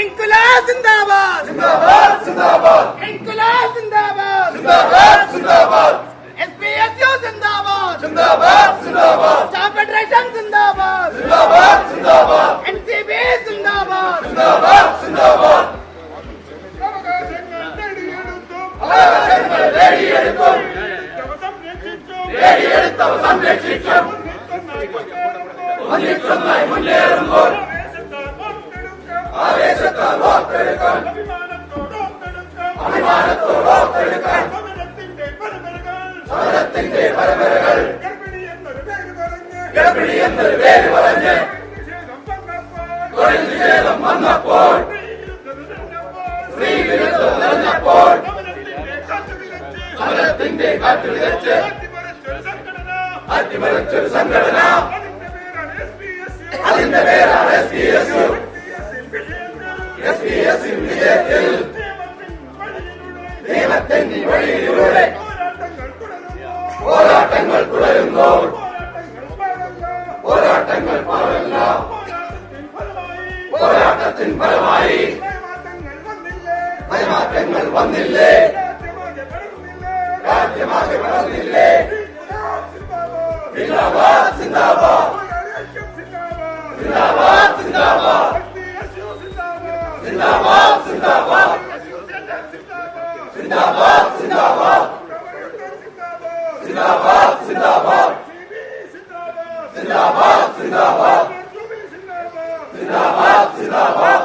इंकुलाब जिंदाबाद जिंदाबाद जिंदाबाद इंकुलाब जिंदाबाद जिंदाबाद जिंदाबाद SBSU जिंदाबाद जिंदाबाद जिंदाबाद स्टाफ फेडरेशन जिंदाबाद जिंदाबाद जिंदाबाद NCB जिंदाबाद जिंदाबाद जिंदाबाद സംഘടന അതിന്റെ പേരാണ് SBSU. SBSU വിജയത്തിൽ നിയമത്തിന്റെ വഴിയിലൂടെ പോരാട്ടങ്ങൾ തുടരുന്നു. പോരാട്ടങ്ങൾ പാടല്ല. പോരാട്ടത്തിൻ ഫലമായി മാറ്റങ്ങൾ വന്നില്ലേ? രാജ്യമാകെ വളർന്നില്ലേ? जिंदाबाद जिंदाबाद जिंदाबाद जिंदाबाद जिंदाबाद जिंदाबाद जिंदाबाद जिंदाबाद जिंदाबाद जिंदाबाद जिंदाबाद जिंदाबाद जिंदाबाद जिंदाबाद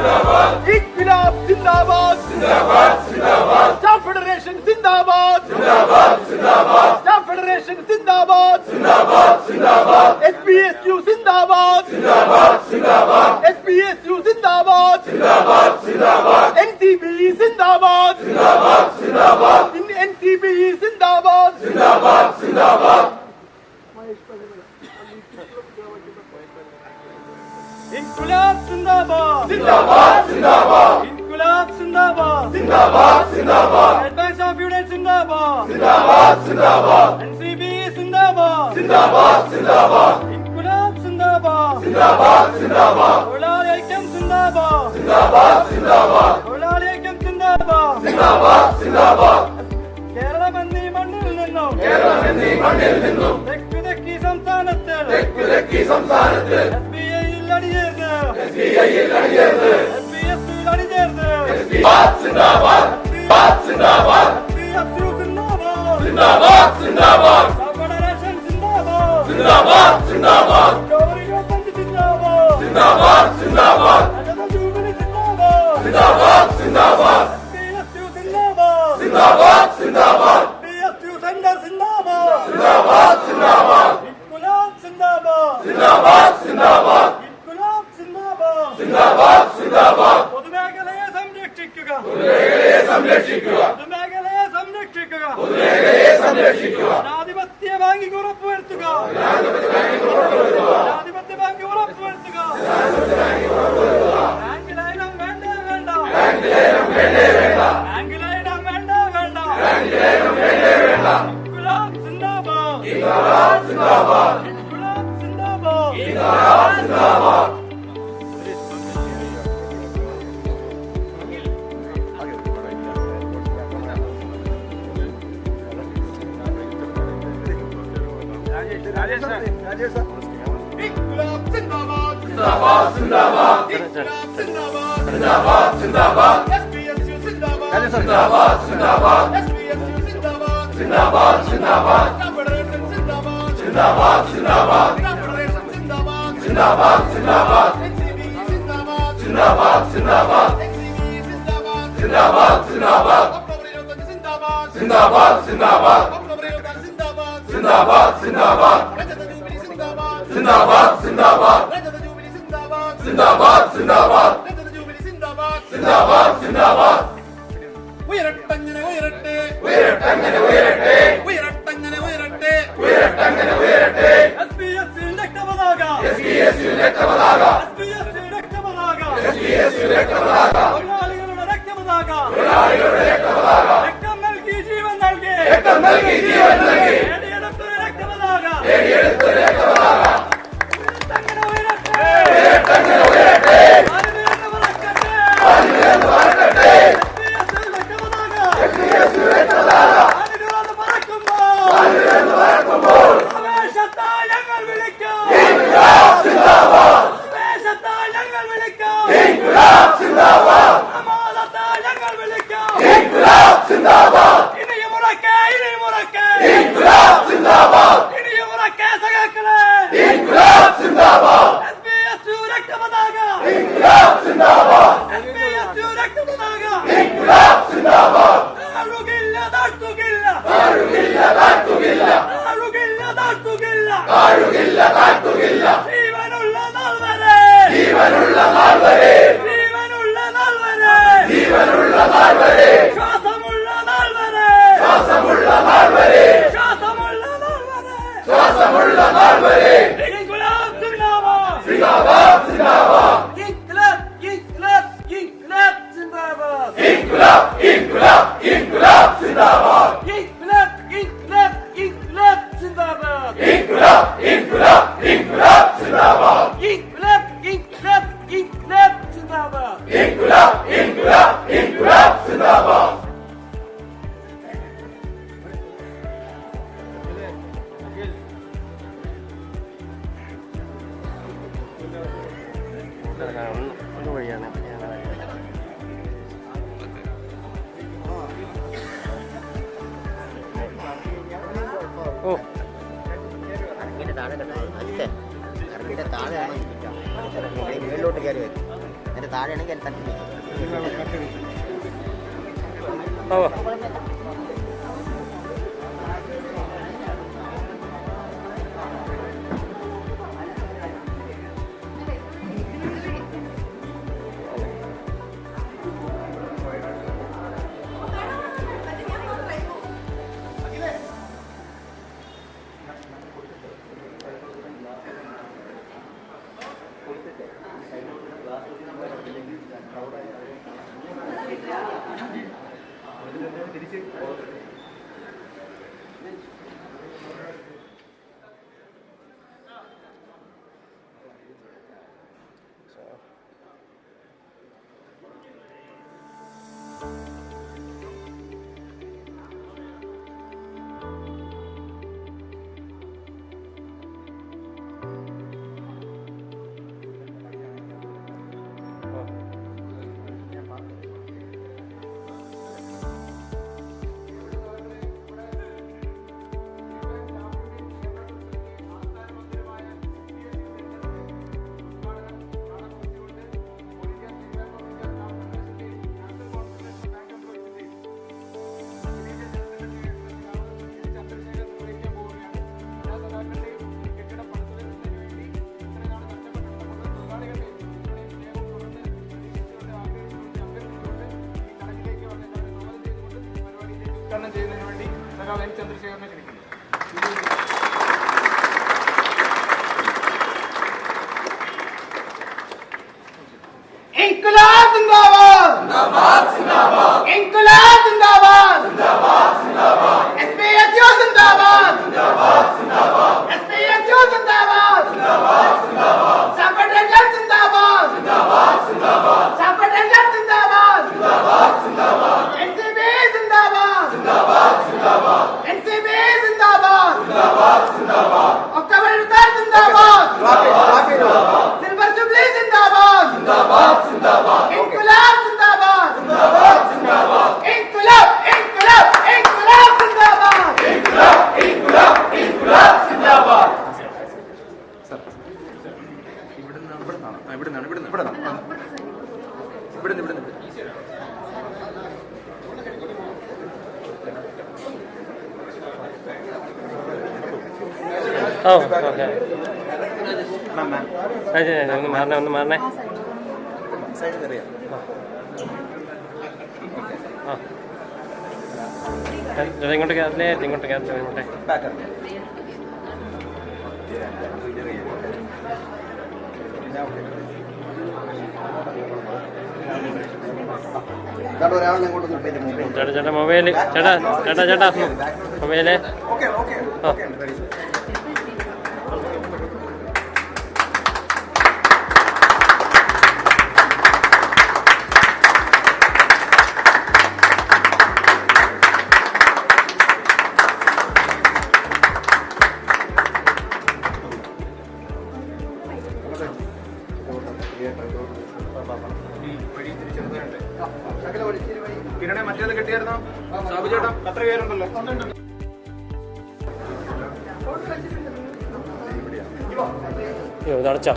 İnkılap zindabad. Staff Federation zindabad. Staff Federation zindabad. SBSU zindabad. SBSU zindabad. NCB zindabad. NCB zindabad. İnkılap zindabad. İnkılap zindabad. Advance of unit zindabad. NCB zindabad. İnkılap zindabad. Ulalı ülkem zindabad. Ulalı ülkem zindabad. Keralam എന്നീ മണ്ണിൽ നിന്നും തെക്കുതെക്കി സംസ്ഥാനത്തിൽ SBIയിൽ അണിചേർന്ന് SBSUയിൽ അണിചേർന്ന് SBSU സിന്ദാബാദ് federation സിന്ദാബാദ് ജോലി 25 സിന്ദാബാദ് രജത jubilee സിന്ദാബാദ് SBSU സിന്ദാബാദ് SBSU centre സിന്ദാബാദ് ഇൻകുലാബ് സിന്ദാബാദ് ഇൻകുലാബ് സിന്ദാബാദ് പൊതുമേഖലയെ സംരക്ഷിക്കുക ജനാധിപത്യ banking ഉറപ്പുവരുത്തുക ബാങ്കിലൈനം വേണ്ട ഇൻകുലാബ് സിന്ദാബാദ് İnkılap zindabad. SBSU zindabad. SBSU zindabad. Staff Federation zindabad. Staff Federation zindabad. NCB zindabad. NCB zindabad. Operator zindabad. Operator zindabad. Rajata Jubilee zindabad. Rajata Jubilee zindabad. ഉയരട്ടങ്ങനെ ഉയരട്ടെ SBSU രക്തപതാക തൊഴിലാളികളുടെ രക്തപതാക രക്തം നൽകി ജീവൻ നൽകി നേടിയെടുത്തൊരു രക്തപതാക ഉയരട്ടേ മേളിലോട്ട് കയറി വരും. താഴെയാണെങ്കിൽ തട്ടി ചെയ്യുന്നതിന് വേണ്ടി സഖാവ് എൻ ചന്ദ്രശേഖരനെ ക്ഷണിക്കുന്നു. ഇൻക്ലാബ് സിന്ദാബാദ് സിന്ദാബാദ് സിന്ദാബാദ് ഇൻക്ലാബ് സിന്ദാബാദ് സിന്ദാബാദ് സിന്ദാബാദ് SBSU സിന്ദാബാദ് സിന്ദാബാദ് സിന്ദാബാദ് SBSU സിന്ദാബാദ് സിന്ദാബാദ് സിന്ദാബാദ് സഫർജൻ സിന്ദാബാദ് സിന്ദാബാദ് സിന്ദാബാദ് സഫർജൻ സിന്ദാബാദ് സിന്ദാബാദ് സിന്ദാബാദ് NCB സിന്ദാബാദ് സിന്ദാബാദ് സിന്ദാബാദ് NCB സിന്ദാബാദ് സിന്ദാബാദ് സിന്ദാബാദ് ഒക്ടോബർ 26 സിന്ദാബാദ് സിൽവർ ജൂബിലി സിന്ദാബാദ് സിന്ദാബാദ് സിന്ദാബാദ് ഇൻക്ലാബ് സിന്ദാബാദ് സിന്ദാബാദ് സിന്ദാബാദ് ഇൻക്ലാബ് ഇൻക്ലാബ് ഇൻക്ലാബ് സിന്ദാബാദ് ഇൻക്ലാബ് ഇൻക്ലാബ് ഇൻക്ലാബ് സിന്ദാബാദ്. ഓ ഓക്കെ ഒന്ന് മാറണേ ഇങ്ങോട്ട് കയറില്ലേ ഇങ്ങോട്ട് കയറില്ല ഇങ്ങോട്ടെ ചേട്ടാ മൊബൈല് ചേട്ടാ മൊബൈല് കിരണെ മറ്റേത് കിട്ടിയായിരുന്നോ? സാബു ചേട്ടാ അത്ര പേരുണ്ടല്ലോ. ഇതടച്ചോ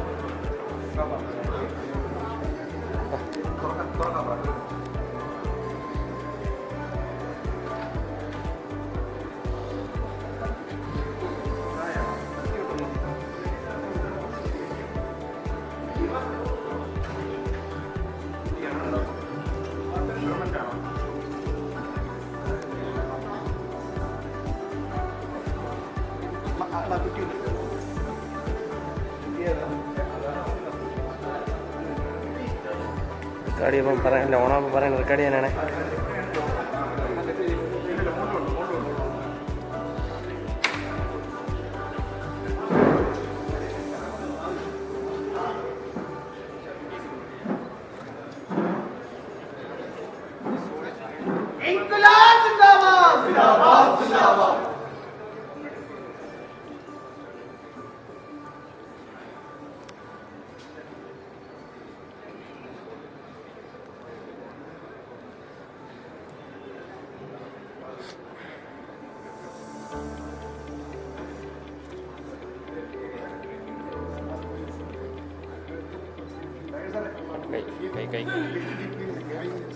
റെക്കോർഡ് ചെയ്യുമ്പം പറയാനില്ല ഓണാകുമ്പോൾ പറയാൻ റെക്കോർഡ് ചെയ്യാനാണ്. ഇൻക്ലാബ് സിന്ദാബാദ് സിന്ദാബാദ് സിന്ദാബാദ്. Okay. കൈ ആ.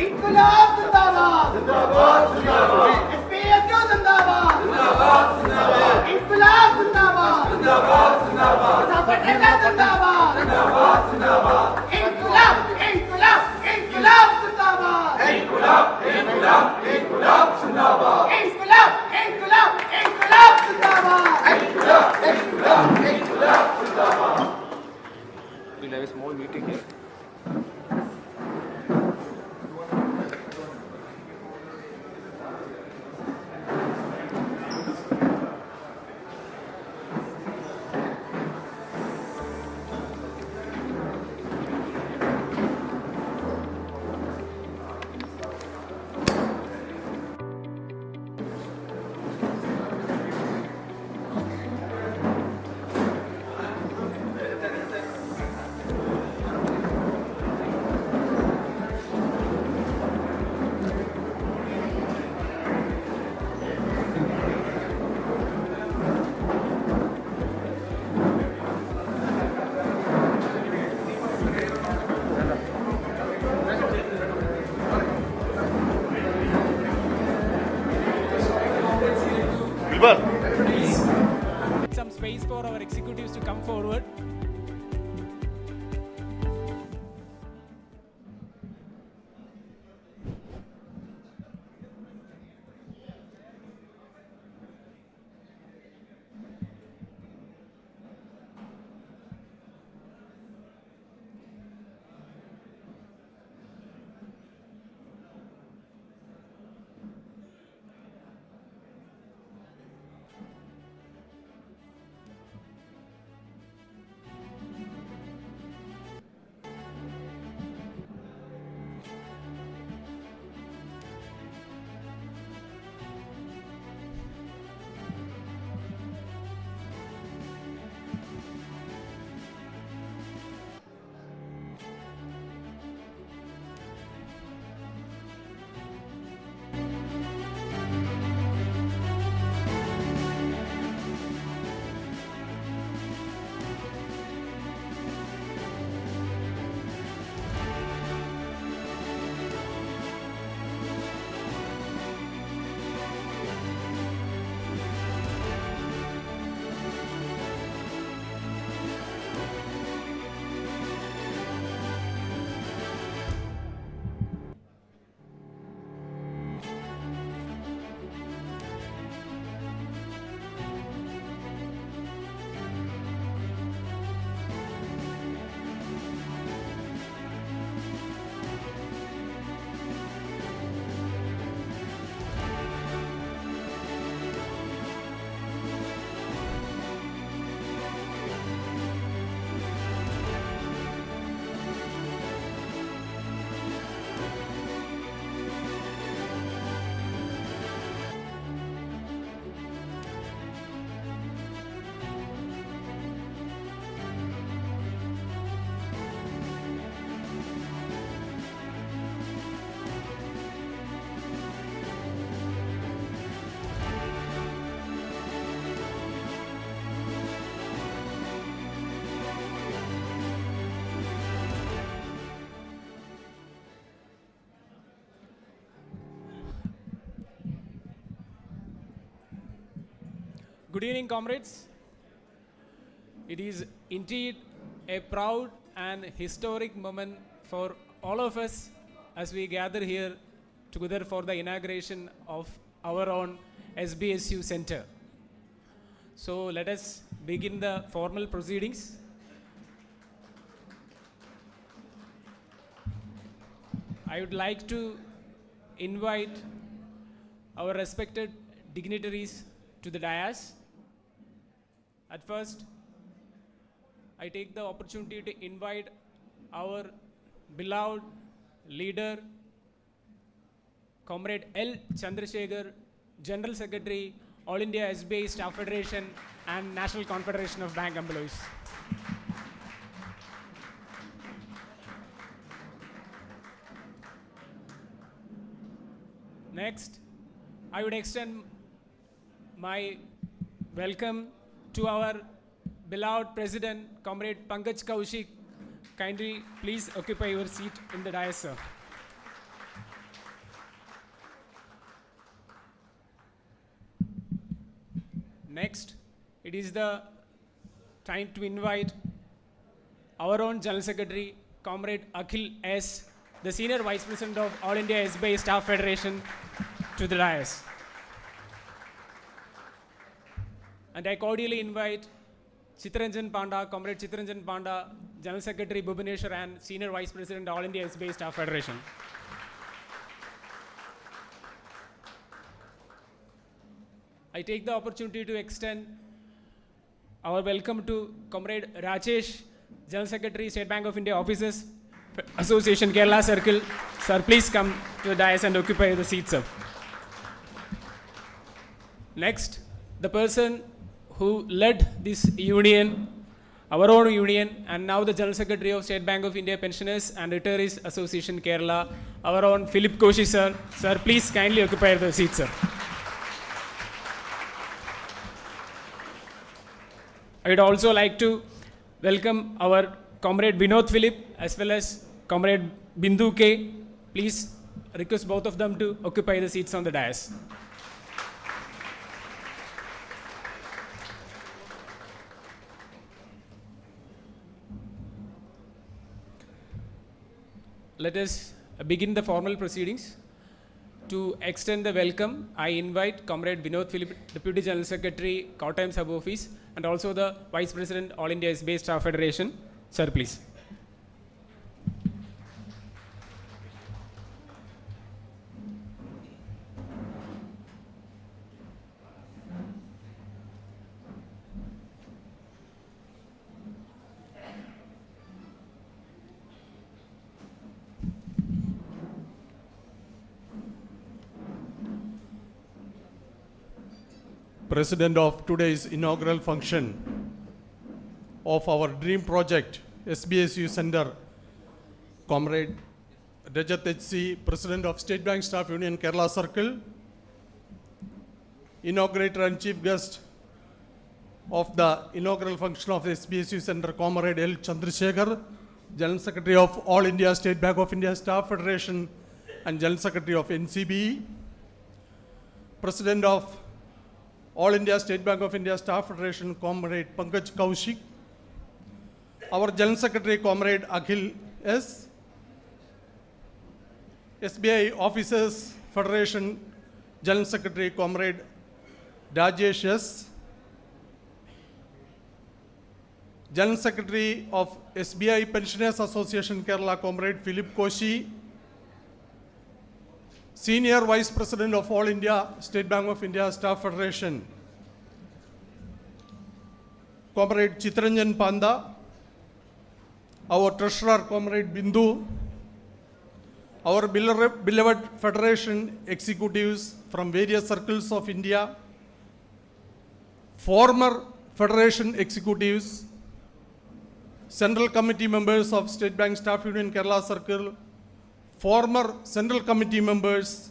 इनकलाब जिंदाबाद जिंदाबाद जिंदाबाद SBSU जिंदाबाद जिंदाबाद जिंदाबाद इनकलाब जिंदाबाद जिंदाबाद जिंदाबाद सापटेला जिंदाबाद जिंदाबाद जिंदाबाद इनकलाब इनकलाब इनकलाब जिंदाबाद इनकलाब इनकलाब इनकलाब जिंदाबाद इनकलाब इनकलाब इनकलाब जिंदाबाद इनकलाब इनकलाब इनकलाब जिंदाबाद We'll have a small meeting here. Some space for our executives to come forward. Good evening, comrades. It is indeed a proud and historic moment for all of us as we gather here together for the inauguration of our own SBSU Center. So let us begin the formal proceedings. I would like to invite our respected dignitaries to the dais. At first, I take the opportunity to invite our beloved leader, Comrade L. Chandrasekhar, General Secretary, All India SBI Staff Federation and National Confederation of Bank Employees. Next, I would extend my welcome to our beloved President, Comrade Pankaj Kaushik. Kindly please occupy your seat in the dais, sir. Next, it is the time to invite our own General Secretary, Comrade Akhil S., the Senior Vice President of All India SBI Staff Federation, to the dais. And I cordially invite Chittaranjan Panda, Comrade Chittaranjan Panda, General Secretary Bhubaneswar and Senior Vice President All India SBI Staff Federation. I take the opportunity to extend our welcome to Comrade Rajesh, General Secretary, State Bank of India Officers Association, Kerala Circle. Sir, please come to the dais and occupy the seat, sir. Next, the person who led this union, our own union, and now the General Secretary of State Bank of India Pensioners and Retirees Association, Kerala, our own Philip Koshi, sir. Sir, please kindly occupy the seat, sir. I would also like to welcome our Comrade Vinod Philip as well as Comrade Bindu K. Please request both of them to occupy the seats on the dais. Let us begin the formal proceedings. To extend the welcome, I invite Comrade Vinod Philip, Deputy General Secretary, Kottayam Sub Office, and also the Vice President, All India SBI Staff Federation. Sir, please. President of today's inaugural function of our dream project, SBSU Center, Comrade Rajat HC, President of State Bank Staff Union, Kerala Circle, inaugurator and chief guest of the inaugural function of the SBSU Center, Comrade L. Chandrasekhar, General Secretary of All India State Bank of India Staff Federation and General Secretary of NCB, President of All India State Bank of India Staff Federation, Comrade Pankaj Kaushik, our General Secretary, Comrade Akhil S., SBI Officers Federation, General Secretary, Comrade Rajesh S., General Secretary of SBI Pensioners Association, Kerala, Comrade Philip Koshi, Senior Vice President of All India State Bank of India Staff Federation, Comrade Chittaranjan Panda, our Treasurer, Comrade Bindu, our beloved Federation executives from various circles of India, former Federation executives, Central Committee members of State Bank Staff Union, Kerala Circle, former Central Committee members,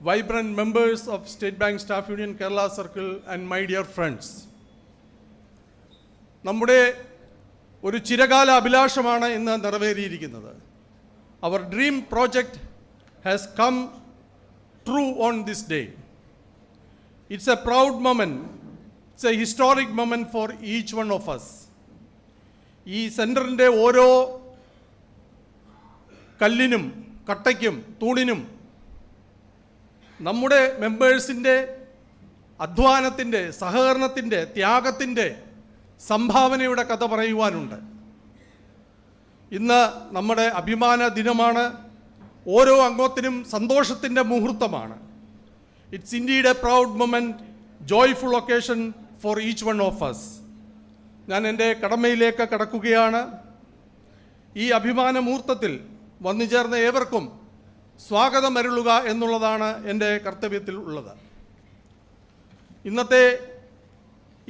vibrant members of State Bank Staff Union, Kerala Circle, and my dear friends. നമ്മുടെ ഒരു ചിരകാല അഭിലാഷമാണ് ഇന്ന് നിറവേറിയിരിക്കുന്നത്. Our dream project has come true on this day. It's a proud moment It's a historic moment for each one of us. ഈ സെൻറ്ററിൻ്റെ ഓരോ കല്ലിനും കട്ടയ്ക്കും തൂണിനും നമ്മുടെ മെമ്പേഴ്സിൻ്റെ അധ്വാനത്തിൻ്റെ, സഹകരണത്തിൻ്റെ, ത്യാഗത്തിൻ്റെ സംഭാവനയുടെ കഥ പറയുവാനുണ്ട്. ഇന്ന് നമ്മുടെ അഭിമാന ദിനമാണ്. ഓരോ അംഗത്തിനും സന്തോഷത്തിൻ്റെ മുഹൂർത്തമാണ്. It's indeed a proud moment, joyful occasion for each one of us. ഞാൻ എൻ്റെ കടമയിലേക്ക് കടക്കുകയാണ്. ഈ അഭിമാന മുഹൂർത്തത്തിൽ വന്നു ചേർന്ന ഏവർക്കും സ്വാഗതം അരുളുക എന്നുള്ളതാണ് എൻ്റെ കർത്തവ്യത്തിൽ ഉള്ളത്. ഇന്നത്തെ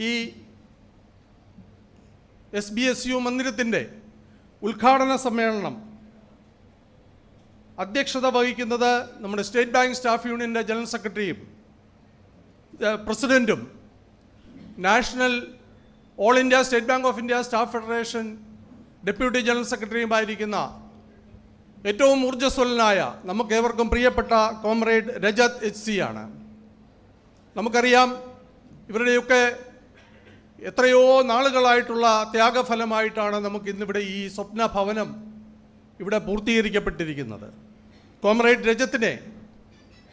ഈ SBSU മന്ദിരത്തിൻ്റെ ഉദ്ഘാടന സമ്മേളനം അധ്യക്ഷത വഹിക്കുന്നത് നമ്മുടെ സ്റ്റേറ്റ് ബാങ്ക് സ്റ്റാഫ് യൂണിയൻ്റെ ജനറൽ സെക്രട്ടറിയും പ്രസിഡൻറ്റും national all India state bank of India staff federation deputy general സെക്രട്ടറിയുമായിരിക്കുന്ന ഏറ്റവും ഊർജ്ജസ്വലനായ നമുക്കേവർക്കും പ്രിയപ്പെട്ട കോമ്രേഡ് രജത് HC ആണ്. നമുക്കറിയാം, ഇവരുടെയൊക്കെ എത്രയോ നാളുകളായിട്ടുള്ള ത്യാഗഫലമായിട്ടാണ് നമുക്കിന്നിവിടെ ഈ സ്വപ്ന ഭവനം ഇവിടെ പൂർത്തീകരിക്കപ്പെട്ടിരിക്കുന്നത്. കോമ്രേഡ് രജത്തിനെ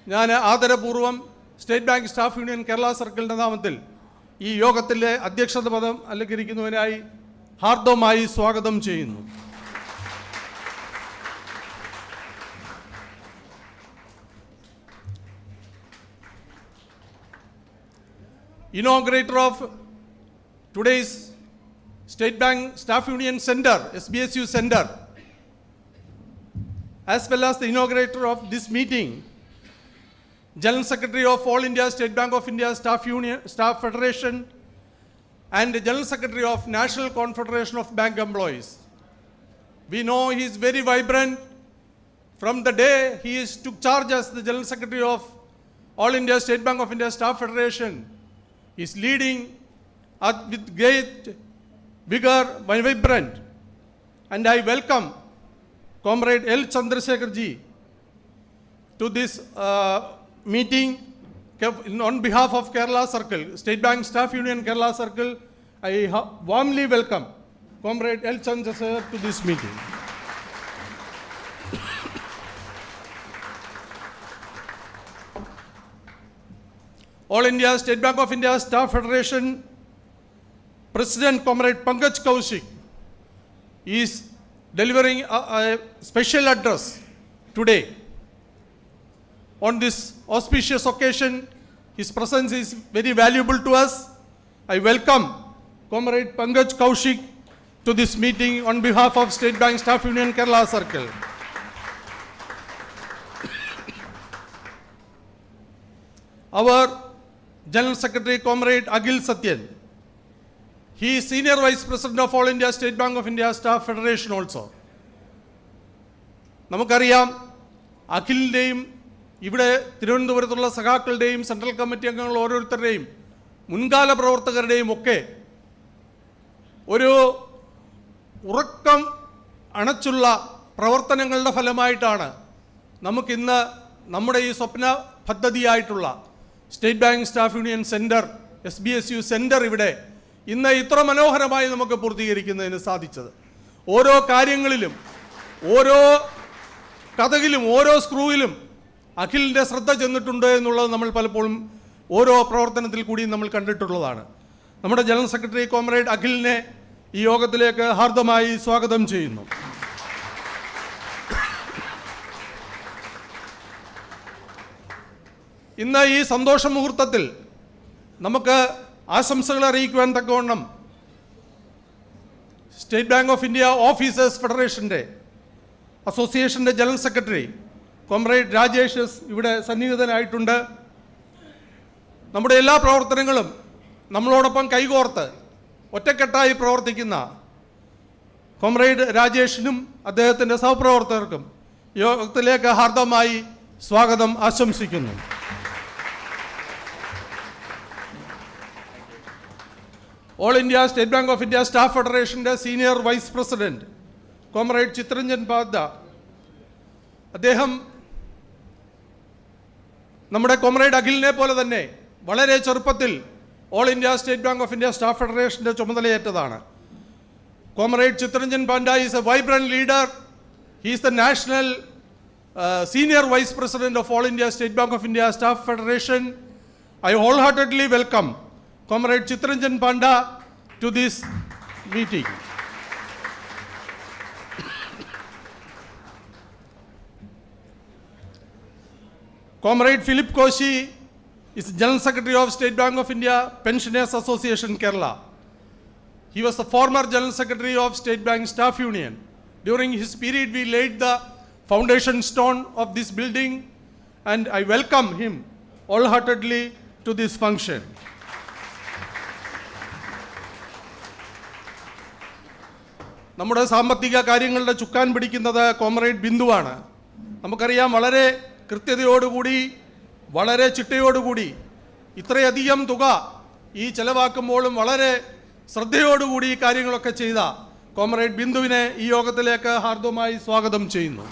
ഞാൻ ആദരപൂർവ്വം state bank staff union Kerala സർക്കിളിൻ്റെ നാമത്തിൽ ഈ യോഗത്തിലെ അധ്യക്ഷത പദം അലങ്കരിക്കുന്നതിനായി ഹാർദവമായി സ്വാഗതം ചെയ്യുന്നു. Inaugurator of today's State Bank Staff Union Center, SBSU Center, as well as the inaugurator of this meeting, General Secretary of All India State Bank of India Staff Federation, and the General Secretary of National Confederation of Bank Employees. We know he is very vibrant. From the day he took charge as the General Secretary of All India State Bank of India Staff Federation, he is leading with great vigor, vibrant. And I welcome Comrade L. Chandrasekhar ji to this meeting on behalf of Kerala Circle, State Bank Staff Union Kerala Circle. I warmly welcome Comrade L. Chandrasekhar to this meeting. All India State Bank of India Staff Federation President Comrade Pankaj Kaushik is delivering a special address today. On this auspicious occasion, his presence is very valuable to us. I welcome Comrade Pankaj Kaushik to this meeting on behalf of State Bank Staff Union Kerala Circle. Our General Secretary Comrade Akhil Satyan, he is Senior Vice President of All India State Bank of India Staff Federation also. നമുക്കറിയാം, അഖിലിൻ്റെയും ഇവിടെ തിരുവനന്തപുരത്തുള്ള സഖാക്കളുടെയും central committee അംഗങ്ങൾ ഓരോരുത്തരുടെയും മുൻകാല പ്രവർത്തകരുടെയും ഒക്കെ ഒരു ഉറക്കം അണച്ചുള്ള പ്രവർത്തനങ്ങളുടെ ഫലമായിട്ടാണ് നമുക്കിന്ന് നമ്മുടെ ഈ സ്വപ്ന പദ്ധതിയായിട്ടുള്ള state bank staff union centre, SBSU centre ഇവിടെ ഇന്ന് ഇത്ര മനോഹരമായി നമുക്ക് പൂർത്തീകരിക്കുന്നതിന് സാധിച്ചത്. ഓരോ കാര്യങ്ങളിലും, ഓരോ കഥകിലും, ഓരോ സ്ക്രൂവിലും അഖിലിൻ്റെ ശ്രദ്ധ ചെന്നിട്ടുണ്ട് എന്നുള്ളത് നമ്മൾ പലപ്പോഴും ഓരോ പ്രവർത്തനത്തിൽ കൂടിയും നമ്മൾ കണ്ടിട്ടുള്ളതാണ്. നമ്മുടെ ജനറൽ സെക്രട്ടറി കോമ്രേഡ് അഖിലിനെ ഈ യോഗത്തിലേക്ക് ഹാർദമായി സ്വാഗതം ചെയ്യുന്നു. ഇന്ന് ഈ സന്തോഷ മുഹൂർത്തത്തിൽ നമുക്ക് ആശംസകൾ അറിയിക്കുവാൻ തക്കവണ്ണം state bank of India officers ഫെഡറേഷൻ്റെ അസോസിയേഷൻ്റെ ജനറൽ സെക്രട്ടറി കോമ്രേഡ് രാജേഷ് ഇവിടെ സന്നിഹിതനായിട്ടുണ്ട്. നമ്മുടെ എല്ലാ പ്രവർത്തനങ്ങളും നമ്മളോടൊപ്പം കൈകോർത്ത് ഒറ്റക്കെട്ടായി പ്രവർത്തിക്കുന്ന കോമ്രേഡ് രാജേഷിനും അദ്ദേഹത്തിൻ്റെ സഹപ്രവർത്തകർക്കും യോഗത്തിലേക്ക് ഹാർദമായി സ്വാഗതം ആശംസിക്കുന്നു. All India state bank of India staff ഫെഡറേഷൻ്റെ senior vice president comrade Chitranjan Padda, അദ്ദേഹം നമ്മുടെ കോമ്രേഡ് അഖിലിനെ പോലെ തന്നെ വളരെ ചെറുപ്പത്തിൽ all India state bank of India staff ഫെഡറേഷൻ്റെ ചുമതലയേറ്റതാണ്. Comrade Chitranjan Panda is a vibrant leader. He is the national senior vice president of All India State Bank of India Staff Federation. I wholeheartedly welcome Comrade Chitranjan Panda to this meeting. Comrade Philip Koshi is General Secretary of State Bank of India Pensioners Association, Kerala. He was the former General Secretary of State Bank Staff Union. During his period, we laid the foundation stone of this building, and I welcome him wholeheartedly to this function. നമ്മുടെ സാമ്പത്തിക കാര്യങ്ങളുടെ ചുക്കാൻ പിടിക്കുന്നത് comrade ബിന്ദുവാണ്. നമുക്കറിയാം, വളരെ കൃത്യതയോടുകൂടി, വളരെ ചിട്ടയോടുകൂടി ഇത്രയധികം തുക ഈ ചെലവാക്കുമ്പോഴും വളരെ ശ്രദ്ധയോടുകൂടി ഈ കാര്യങ്ങളൊക്കെ ചെയ്ത കോമ്രേഡ് ബിന്ദുവിനെ ഈ യോഗത്തിലേക്ക് ഹാർദവമായി സ്വാഗതം ചെയ്യുന്നു.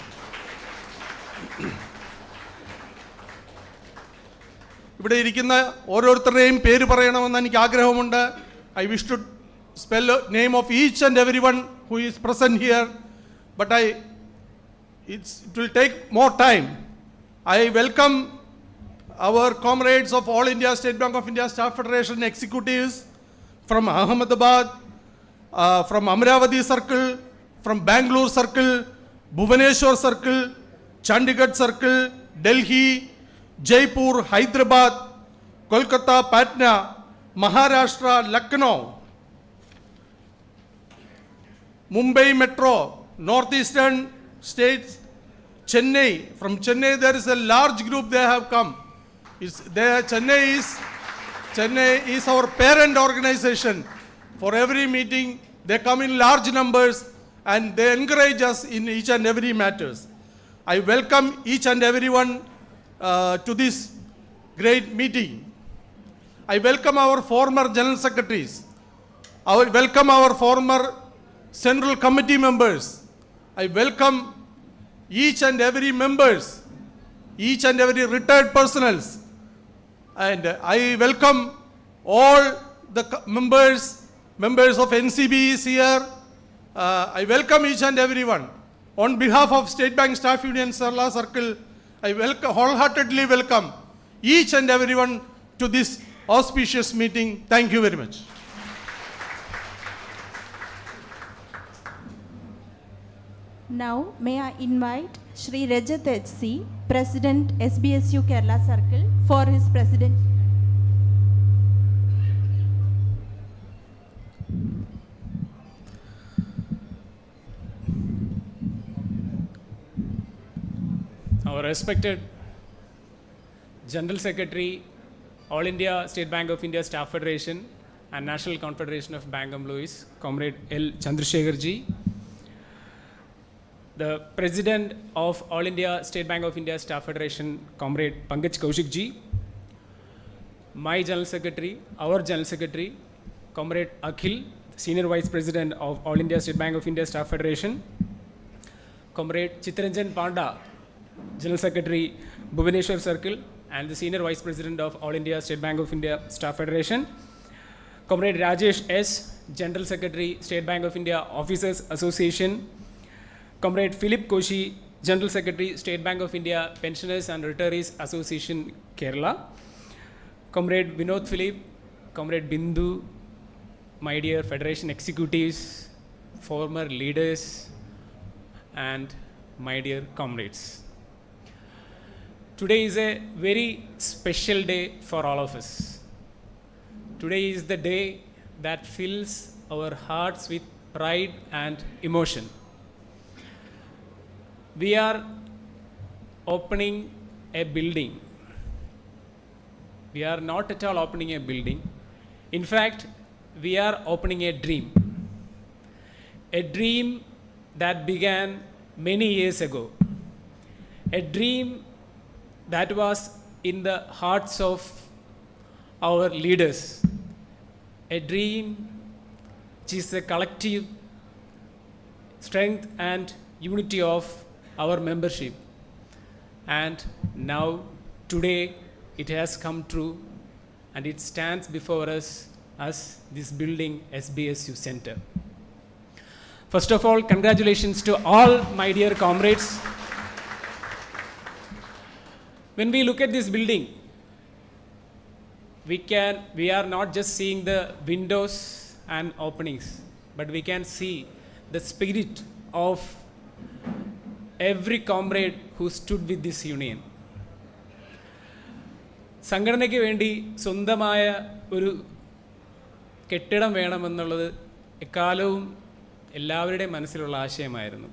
ഇവിടെ ഇരിക്കുന്ന ഓരോരുത്തരുടെയും പേര് പറയണമെന്ന് എനിക്ക് ആഗ്രഹമുണ്ട്. I wish to spell name of each and everyone who is present here, but it will take more time. I welcome our comrades of All India State Bank of India Staff Federation executives from Ahmedabad, from Amravati Circle, from Bangalore Circle, Bhubaneswar Circle, Chandigarh Circle, Delhi, Jaipur, Hyderabad, Kolkata, Patna, Maharashtra, Lucknow, Mumbai Metro, Northeastern states, Chennai. From Chennai there is a large group they have come. Chennai is our parent organization. For every meeting they come in large numbers and they encourage us in each and every matters. I welcome each and everyone to this great meeting. I welcome our former general secretaries. I welcome our former central committee members. I welcome each and every members, each and every retired personals, and I welcome all the members of NCB is here. I welcome each and everyone. On behalf of State Bank Staff Union Kerala Circle, I wholeheartedly welcome each and everyone to this auspicious meeting. Thank you very much. Now, may I invite Shri Rajat HC, President SBSU Kerala Circle, for his president. Our respected General Secretary, All India State Bank of India Staff Federation and National Confederation of Bank Employees, Comrade L. Chandrasekhar ji, the President of All India State Bank of India Staff Federation, Comrade Pankaj Kaushik ji, my General Secretary, our General Secretary, Comrade Akhil, Senior Vice President of All India State Bank of India Staff Federation, Comrade Chitranjan Panda, General Secretary, Bhubaneswar Circle, and the Senior Vice President of All India State Bank of India Staff Federation, Comrade Rajesh S., General Secretary, State Bank of India Officers Association, Comrade Philip Koshi, General Secretary, State Bank of India Pensioners and Retirees Association, Kerala, Comrade Vinod Philip, Comrade Bindu, my dear Federation executives, former leaders, and my dear comrades. Today is a very special day for all of us. Today is the day that fills our hearts with pride and emotion. We are opening a building. We are not at all opening a building. In fact, we are opening a dream. A dream that began many years ago. A dream that was in the hearts of our leaders. A dream which is a collective strength and unity of our membership. And now, today, it has come true, and it stands before us as this building, SBSU Center. First of all, congratulations to all my dear comrades. When we look at this building, we are not just seeing the windows and openings, but we can see the spirit of every comrade who stood with this union. സംഘടനയ്ക്ക് വേണ്ടി സ്വന്തമായ ഒരു കെട്ടിടം വേണമെന്നുള്ളത് എക്കാലവും എല്ലാവരുടെയും മനസ്സിലുള്ള ആശയമായിരുന്നു.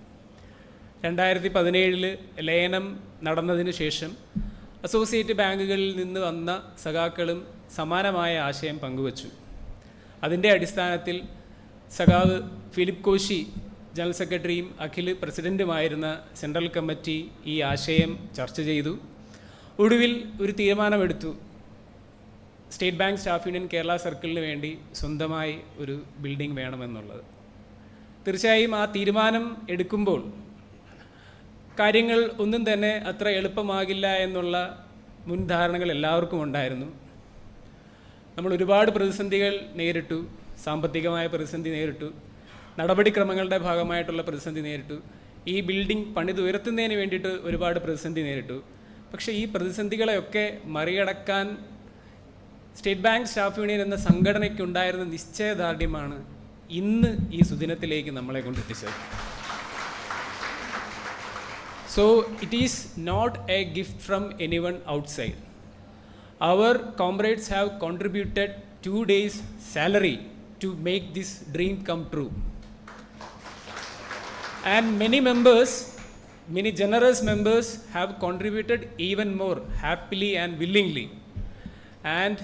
2017 ലയനം നടന്നതിന് ശേഷം അസോസിയേറ്റ് ബാങ്കുകളിൽ നിന്ന് വന്ന സഖാക്കളും സമാനമായ ആശയം പങ്കുവച്ചു. അതിൻ്റെ അടിസ്ഥാനത്തിൽ സഖാവ് ഫിലിപ്പ് കോശി ജനറൽ സെക്രട്ടറിയും അഖിൽ പ്രസിഡൻറ്റുമായിരുന്ന സെൻട്രൽ കമ്മിറ്റി ഈ ആശയം ചർച്ച ചെയ്തു. ഒടുവിൽ ഒരു തീരുമാനമെടുത്തു, state bank staff union Kerala സർക്കിളിന് വേണ്ടി സ്വന്തമായി ഒരു ബിൽഡിംഗ് വേണമെന്നുള്ളത്. തീർച്ചയായും ആ തീരുമാനം എടുക്കുമ്പോൾ കാര്യങ്ങൾ ഒന്നും തന്നെ അത്ര എളുപ്പമാകില്ല എന്നുള്ള മുൻധാരണകൾ എല്ലാവർക്കും ഉണ്ടായിരുന്നു. നമ്മൾ ഒരുപാട് പ്രതിസന്ധികൾ നേരിട്ടു, സാമ്പത്തികമായ പ്രതിസന്ധി നേരിട്ടു, നടപടിക്രമങ്ങളുടെ ഭാഗമായിട്ടുള്ള പ്രതിസന്ധി നേരിട്ടു, ഈ ബിൽഡിംഗ് പണിതുയർത്തുന്നതിന് വേണ്ടിയിട്ട് ഒരുപാട് പ്രതിസന്ധി നേരിട്ടു. പക്ഷേ ഈ പ്രതിസന്ധികളെയൊക്കെ മറികടക്കാൻ സ്റ്റേറ്റ് ബാങ്ക് സ്റ്റാഫ് യൂണിയൻ എന്ന സംഘടനയ്ക്കുണ്ടായിരുന്ന നിശ്ചയദാർഢ്യമാണ് ഇന്ന് ഈ സുദിനത്തിലേക്ക് നമ്മളെ കൊണ്ടെത്തിച്ചത്. So it is not a gift from anyone outside. Our comrades have contributed 2 days' salary to make this dream come true. And many members, many generous members have contributed even more happily and willingly. And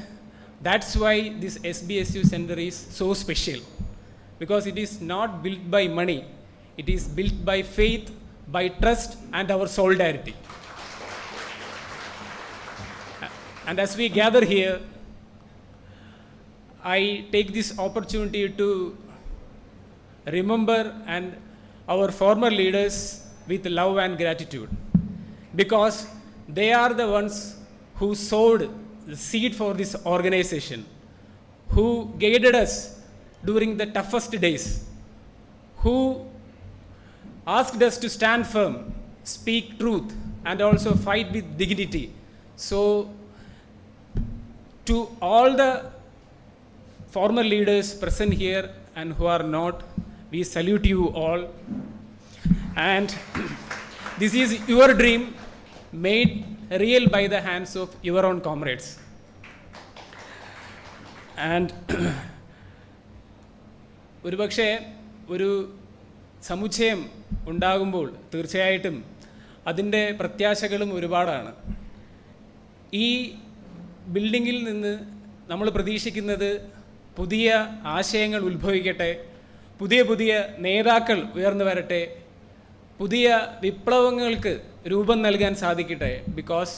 that's why this SBSU Center is so special, because it is not built by money, it is built by faith, by trust and our solidarity. And as we gather here, I take this opportunity to remember and our former leaders with love and gratitude, because they are the ones who sowed the seed for this organization, who guided us during the toughest days, who asked us to stand firm, speak truth, and also fight with dignity. So, to all the former leaders present here and who are not, we salute you all. And this is your dream made real by the hands of your own comrades. And ഒരുപക്ഷെ ഒരു സമുച്ചയം ഉണ്ടാകുമ്പോൾ തീർച്ചയായിട്ടും അതിൻ്റെ പ്രത്യാശകളും ഒരുപാടാണ്. ഈ ബിൽഡിങ്ങിൽ നിന്ന് നമ്മൾ പ്രതീക്ഷിക്കുന്നത് പുതിയ ആശയങ്ങൾ ഉത്ഭവിക്കട്ടെ, പുതിയ പുതിയ നേതാക്കൾ ഉയർന്നു വരട്ടെ, പുതിയ വിപ്ലവങ്ങൾക്ക് രൂപം നൽകാൻ സാധിക്കട്ടെ. Because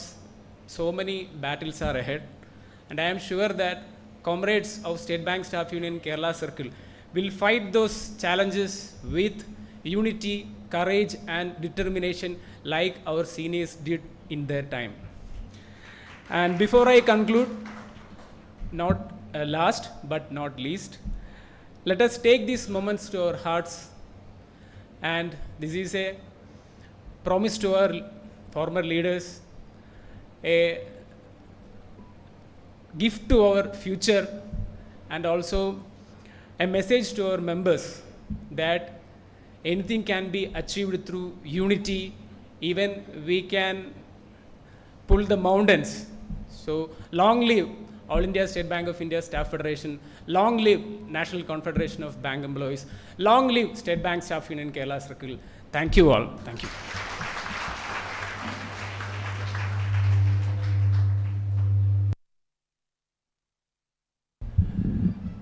so many battles are ahead, and I am sure that comrades of State Bank Staff Union Kerala Circle will fight those challenges with unity, courage and determination like our seniors did in their time. And before I conclude, not last but not least, let us take these moments to our hearts, and this is a promise to our former leaders, a gift to our future, and also a message to our members that anything can be achieved through unity. Even we can pull the mountains. So long live All India State Bank of India Staff Federation, long live National Confederation of Bank Employees, long live State Bank Staff Union Kerala Circle. Thank you all. Thank you.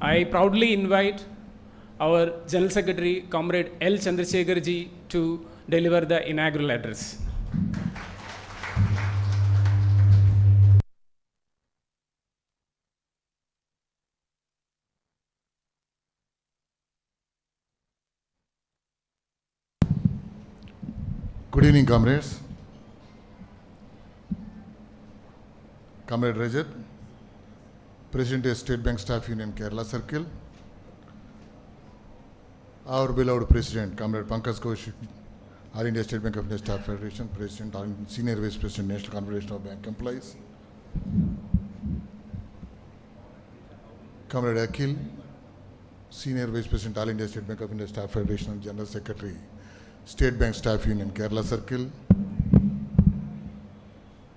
I proudly invite our General Secretary, Comrade L. Chandrasekhar ji, to deliver the inaugural address. Good evening, comrades. Comrade Rajat, President of State Bank Staff Union Kerala Circle, our beloved President, Comrade Pankaj Ghosh, All India State Bank of India Staff Federation, President, Senior Vice President, National Confederation of Bank Employees, Comrade Akhil, Senior Vice President, All India State Bank of India Staff Federation and General Secretary, State Bank Staff Union Kerala Circle,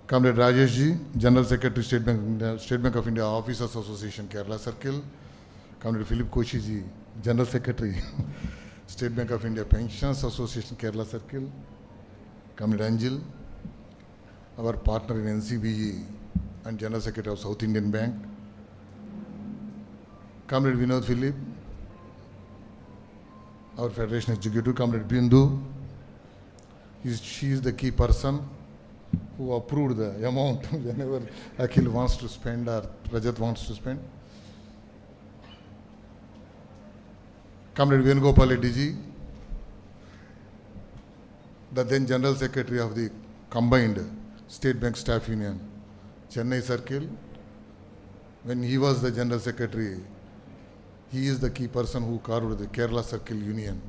Comrade Rajesh Ji, General Secretary, State Bank of India Officers Association Kerala Circle, Comrade Philip Koshi Ji, General Secretary, State Bank of India Pensions Association Kerala Circle, Comrade Anjil, our partner in NCBE and General Secretary of South Indian Bank, Comrade Vinod Philip, our Federation Executive, Comrade Bindu, she is the key person who approved the amount whenever Akhil wants to spend or Rajat wants to spend. Comrade Venugopal Reddy ji, the then General Secretary of the combined State Bank Staff Union, Chennai Circle. When he was the General Secretary, he is the key person who carved the Kerala Circle Union.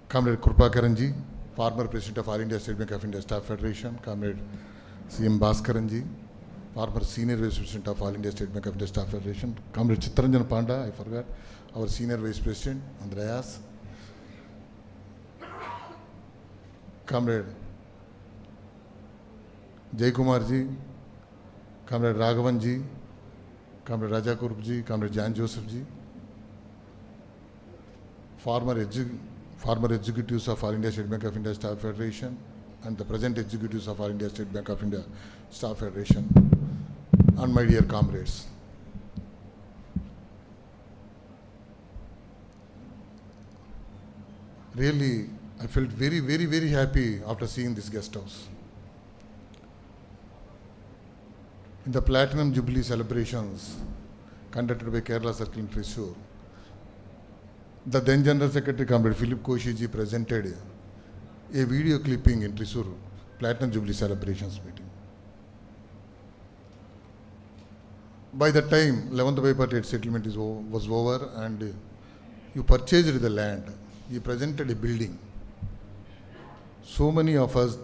Comrade Krupakaran ji, former President of All India State Bank of India Staff Federation, Comrade CM Bhaskaran ji, former Senior Vice President of All India State Bank of India Staff Federation, Comrade Chittaranjan Panda, I forgot, our Senior Vice President, Andreas, Comrade Jay Kumar ji, Comrade Raghavan ji, Comrade Raja Kurup ji, Comrade Jan Joseph ji, former executives of All India State Bank of India Staff Federation and the present executives of All India State Bank of India Staff Federation, and my dear comrades. Really, I felt very, very, very happy after seeing this guest house. In the Platinum Jubilee celebrations conducted by Kerala Circle in Thrissur, the then General Secretary, Comrade Philip Koshi ji, presented a video clipping in Thrissur Platinum Jubilee celebrations meeting. By the time 11th bipartite settlement was over and you purchased the land, you presented a building. So many of us,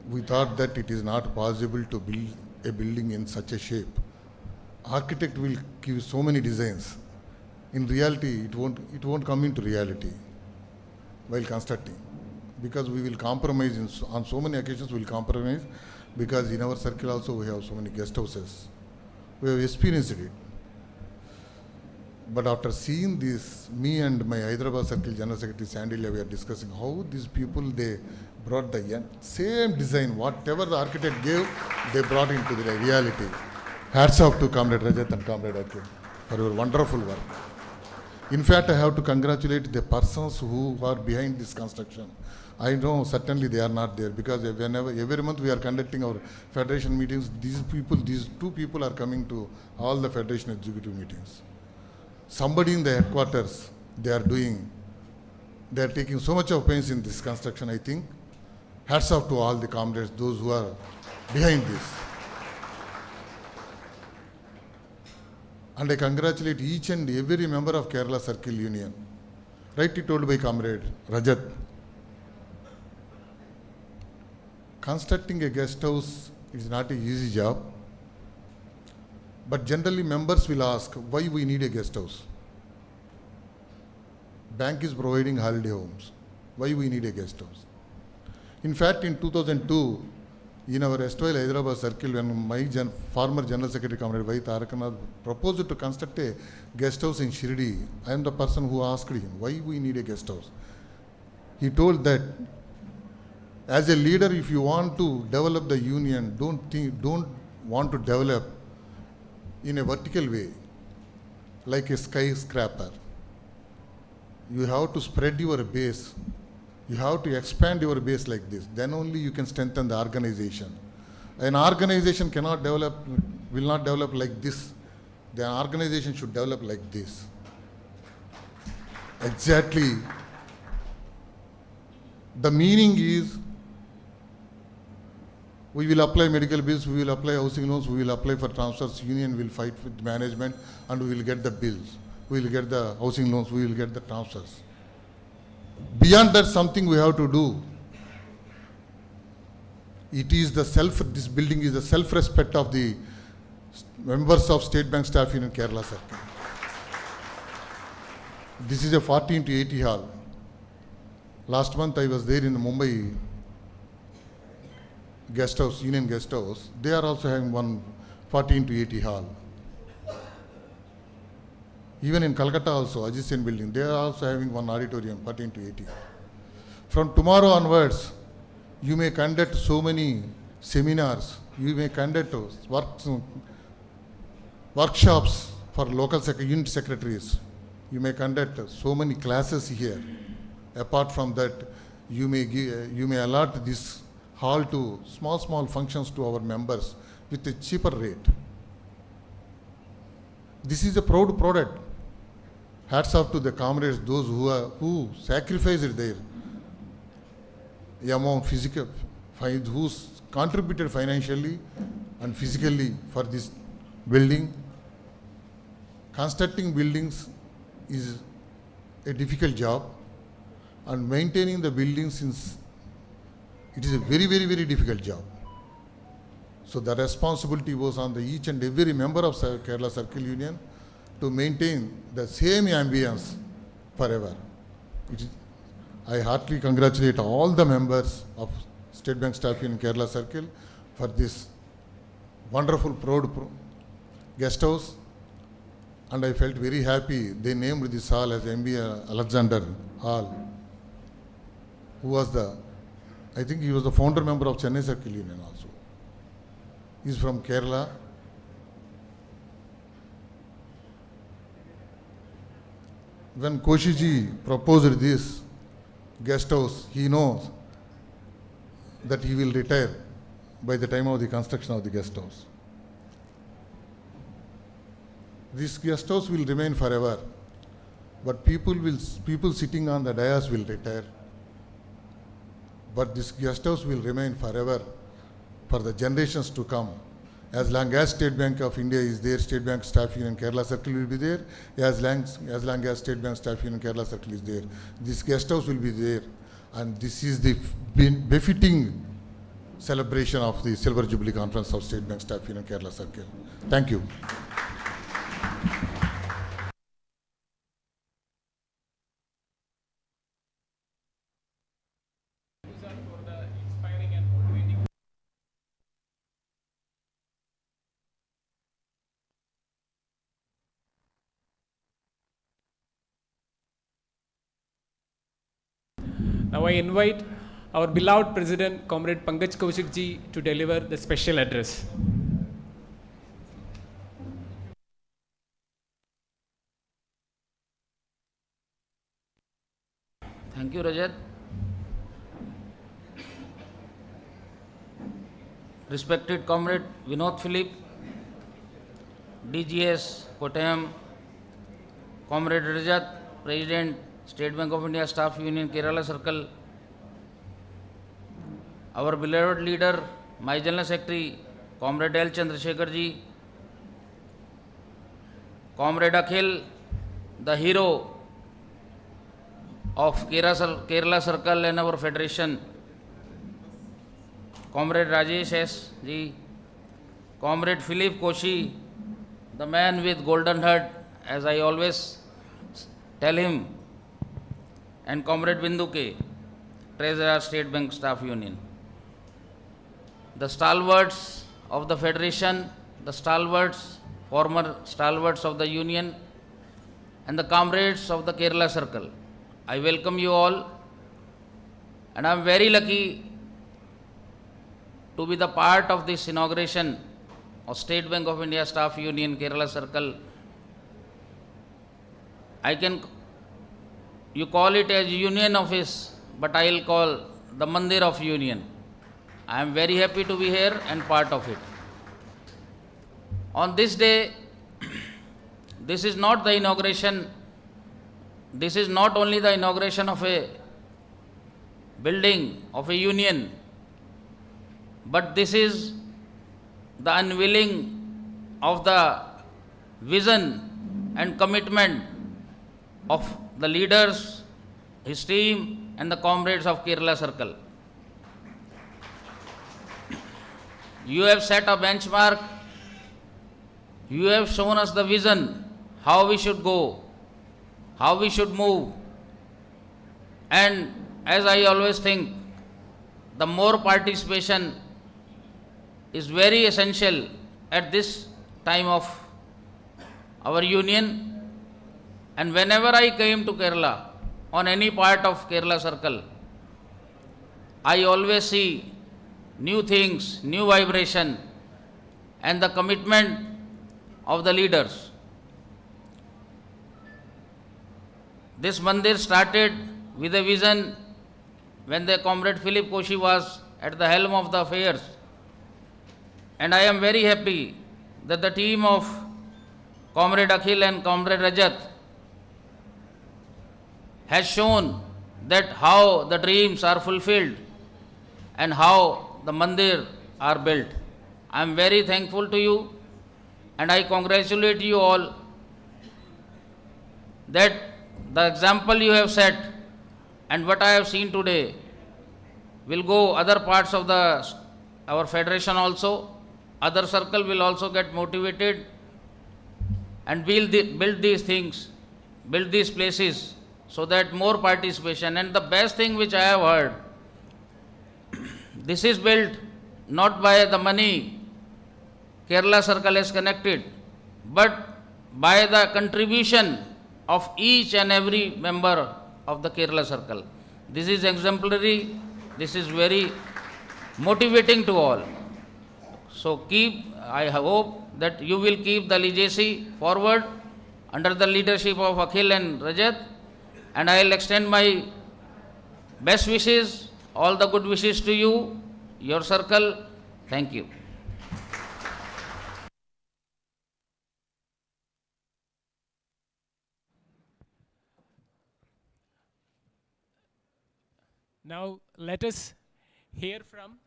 we thought that it is not possible to build a building in such a shape. Architect will give so many designs. In reality, it won't come into reality while constructing, because we will compromise on so many occasions. We will compromise because in our circle also we have so many guest houses. We have experienced it. But after seeing this, me and my Hyderabad Circle General Secretary Sandilya, we are discussing how these people, they brought the same design, whatever the architect gave, they brought into the reality. Hats off to Comrade Rajat and Comrade Akhil for your wonderful work. In fact, I have to congratulate the persons who are behind this construction. I know certainly they are not there, because every month we are conducting our federation meetings, these two people are coming to all the federation executive meetings. Somebody in the headquarters, they are taking so much of pains in this construction, I think. Hats off to all the comrades, those who are behind this. And I congratulate each and every member of Kerala Circle Union. Rightly told by Comrade Rajat. Constructing a guest house is not an easy job. But generally members will ask why we need a guest house. Bank is providing holiday homes. Why we need a guest house? In fact, in 2002, in our erstwhile Hyderabad Circle, when my former General Secretary Comrade Y. Tarakanath proposed to construct a guest house in Shirdi, I am the person who asked him why we need a guest house. He told that as a leader, if you want to develop the union, don't want to develop in a vertical way, like a skyscraper. You have to spread your base. You have to expand your base like this. Then only you can strengthen the organization. An organization will not develop like this. The organization should develop like this. Exactly. The meaning is We will apply medical bills, we will apply housing loans, we will apply for transfers, union will fight with management and we will get the bills. We will get the housing loans, we will get the transfers. Beyond that, something we have to do. It is the this building is the self-respect of the members of State Bank Staff Union Kerala Circle. This is a 14 to 80 hall. Last month I was there in the Mumbai guest house, Union guest house. They are also having one 14 to 80 hall. Even in Calcutta also, adjacent building, they are also having one auditorium, 14 to 80. From tomorrow onwards, you may conduct so many seminars, you may conduct workshops for local unit secretaries. You may conduct so many classes here. Apart from that, you may allot this hall to small functions to our members with a cheaper rate. This is a proud product. Hats off to the comrades, those who sacrificed their amount who contributed financially and physically for this building. Constructing buildings is a difficult job, and maintaining the buildings it is a very difficult job. So the responsibility was on each and every member of Kerala Circle Union to maintain the same ambience forever. I heartily congratulate all the members of State Bank Staff Union Kerala Circle for this wonderful, proud guest house. And I felt very happy. They named this hall as MB Alexander Hall, who was I think he was the founder member of Chennai Circle Union also. He is from Kerala. When Koshiji proposed this guest house, he knows that he will retire by the time of the construction of the guest house. This guest house will remain forever, but people sitting on the dais will retire. But this guest house will remain forever for the generations to come. As long as State Bank of India is there, State Bank Staff Union Kerala Circle will be there. As long as State Bank Staff Union Kerala Circle is there, this guest house will be there. And this is the befitting celebration of the Silver Jubilee Conference of State Bank Staff Union Kerala Circle. Thank you. Now I invite our beloved President, Comrade Pankaj Kaushik ji, to deliver the special address. Thank you, Rajat. Respected Comrade Vinod Philip, DGS Kottayam, Comrade Rajat, President, State Bank of India Staff Union Kerala Circle, our beloved leader, my General Secretary, Comrade L. Chandrasekhar ji, Comrade Akhil, the hero of Kerala Circle and our Federation, Comrade Rajesh S. ji, Comrade Philip Koshi, the man with golden heart, as I always tell him, and Comrade Bindu K, Treasurer, State Bank Staff Union. The stalwarts of the Federation, the former stalwarts of the Union, and the comrades of the Kerala Circle, I welcome you all, and I am very lucky to be the part of this inauguration of State Bank of India Staff Union Kerala Circle. You call it as Union Office, but I will call the Mandir of Union. I am very happy to be here and part of it. On this day, this is not the inauguration, this is not only the inauguration of a building, of a union, but this is the unveiling of the vision and commitment of the leaders, his team, and the comrades of Kerala Circle. You have set a benchmark. You have shown us the vision, how we should go, how we should move. And as I always think, the more participation is very essential at this time of our union. And whenever I came to Kerala, on any part of Kerala Circle, I always see new things, new vibration, and the commitment of the leaders. This mandir started with a vision when the comrade Philip Koshi was at the helm of the affairs. And I am very happy that the team of comrade Akhil and comrade Rajat has shown that how the dreams are fulfilled and how the mandir are built. I am very thankful to you, and I congratulate you all that the example you have set and what I have seen today will go other parts of our federation also. Other circle will also get motivated and build these things, build these places, so that more participation. And the best thing which I have heard, this is built not by the money Kerala Circle has connected, but by the contribution of each and every member of the Kerala Circle. This is exemplary, this is very motivating to all. So I hope that you will keep the legacy forward under the leadership of Akhil and Rajat, and I will extend my best wishes, all the good wishes to you, your circle. Thank you. Now let us hear from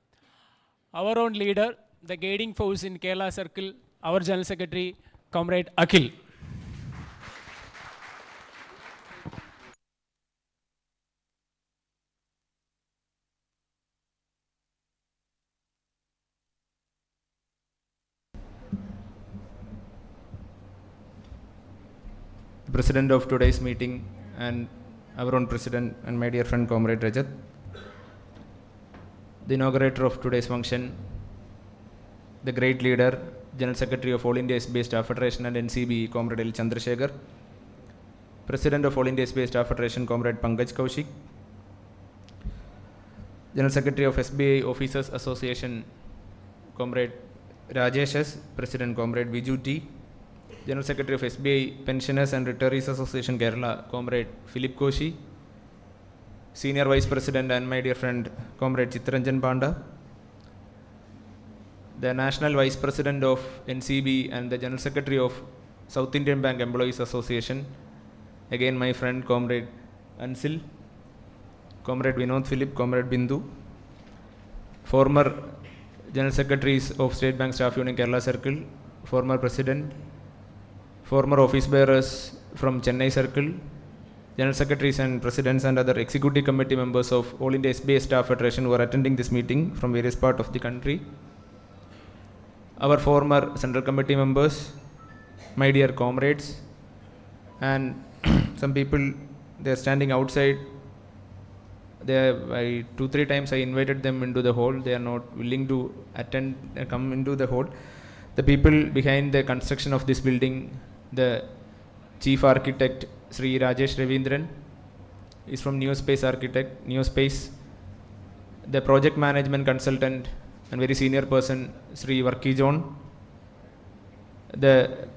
our own leader, the guiding force in Kerala Circle, our General Secretary, Comrade Akhil. President of today's meeting and our own president and my dear friend Comrade Rajat, the inaugurator of today's function, the great leader, General Secretary of All India SBSU Staff Federation and NCB, Comrade L. Chandrasekhar, President of All India SBSU Staff Federation, Comrade Pankaj Kaushik, General Secretary of SBI Officers Association, Comrade Rajesh S., President Comrade Viju T., General Secretary of SBI Pensioners and Retirees Association Kerala, Comrade Philip Koshi, Senior Vice President and my dear friend Comrade Chittaranjan Panda, the National Vice President of NCB and the General Secretary of South Indian Bank Employees Association, again my friend Comrade Ansil, Comrade Vinod Philip, Comrade Bindu, former General Secretaries of State Bank Staff Union Kerala Circle, former President, former office bearers from Chennai Circle, General Secretaries and Presidents and other Executive Committee members of All India SBSU Staff Federation who are attending this meeting from various parts of the country, our former Central Committee members, my dear comrades, and some people, they are standing outside. I 2-3 times I invited them into the hall. They are not willing to attend, come into the hall. The people behind the construction of this building, the Chief Architect Sri Rajesh Ravindran is from Neospace. The Project Management Consultant and very senior person Sri Varki John. The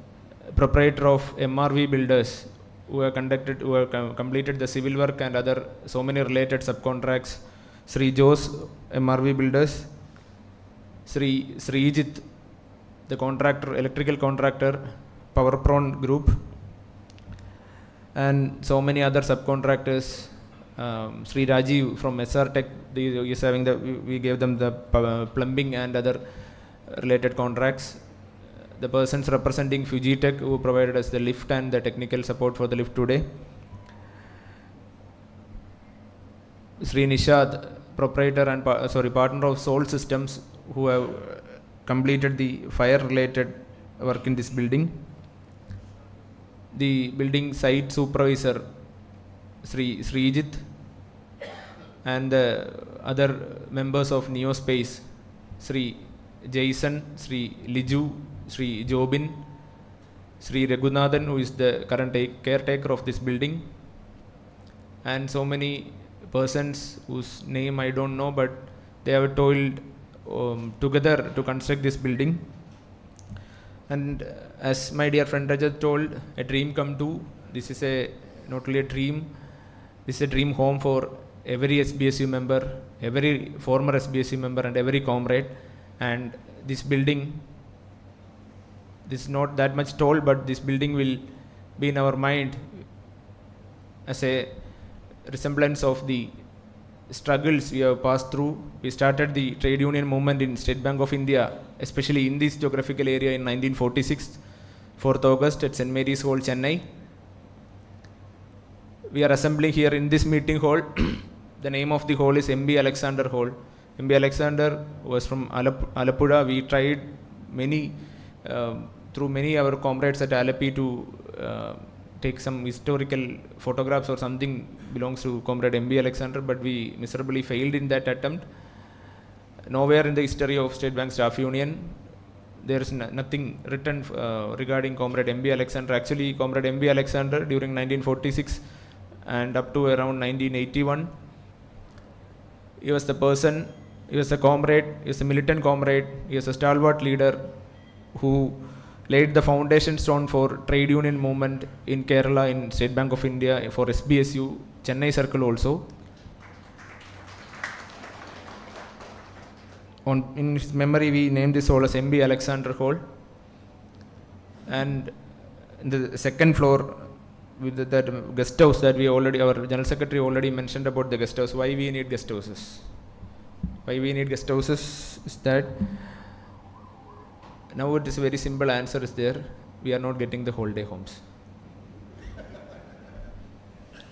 proprietor of MRV Builders who have completed the civil work and other so many related subcontracts, Sri Jose MRV Builders, Sri Srijit, the contractor, electrical contractor, PowerPron Group, and so many other subcontractors Sri Rajiv from SR Tech, is having we gave them the plumbing and other related contracts. The persons representing Fujitech who provided us the lift and the technical support for the lift today. Sri Nishad, proprietor and partner of Soul Systems, who have completed the fire related work in this building. The building site supervisor Srijit and the other members of Neospace, Sri Jason, Sri Liju, Sri Jobin, Sri Raghunathan, who is the current caretaker of this building, and so many persons whose name I don't know, but they have toiled together to construct this building. And as my dear friend Rajat told, a dream come true. This is not only a dream, this is a dream home for every SBSU member, every former SBSU member and every comrade. And this building, this is not that much tall, but this building will be in our mind as a resemblance of the struggles we have passed through. We started the trade union movement in State Bank of India, especially in this geographical area in 1946, 4th August at St. Mary's Hall, Chennai. We are assembling here in this meeting hall. The name of the hall is MB Alexander Hall. MB Alexander was from Alappuzha. We tried through many of our comrades at Alapi to take some historical photographs or something belongs to Comrade MB Alexander, but we miserably failed in that attempt. Nowhere in the history of State Bank Staff Union there is nothing written regarding Comrade MB Alexander. Actually, Comrade MB Alexander during 1946 and up to around 1981, he was the person, he was a comrade, he was a militant comrade, he was a stalwart leader who laid the foundation stone for trade union movement in Kerala, in State Bank of India, for SBSU, Chennai Circle also. In his memory, we named this hall as MB Alexander Hall. And in the second floor, with that guest house that our General Secretary already mentioned about the guest house. Why we need guest houses? Why we need guest houses is that now it is a very simple answer is there. We are not getting the holiday homes.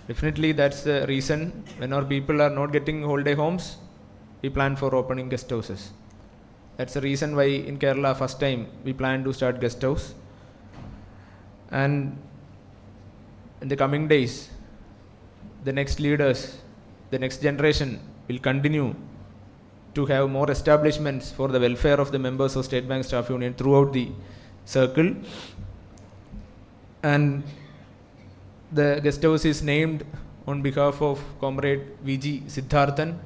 Definitely that's the reason. When our people are not getting holiday homes, we plan for opening guest houses. That's the reason why in Kerala first time we plan to start guest house. And in the coming days, the next leaders, the next generation will continue to have more establishments for the welfare of the members of State Bank Staff Union throughout the circle. And the guest house is named on behalf of Comrade VG Siddharthan.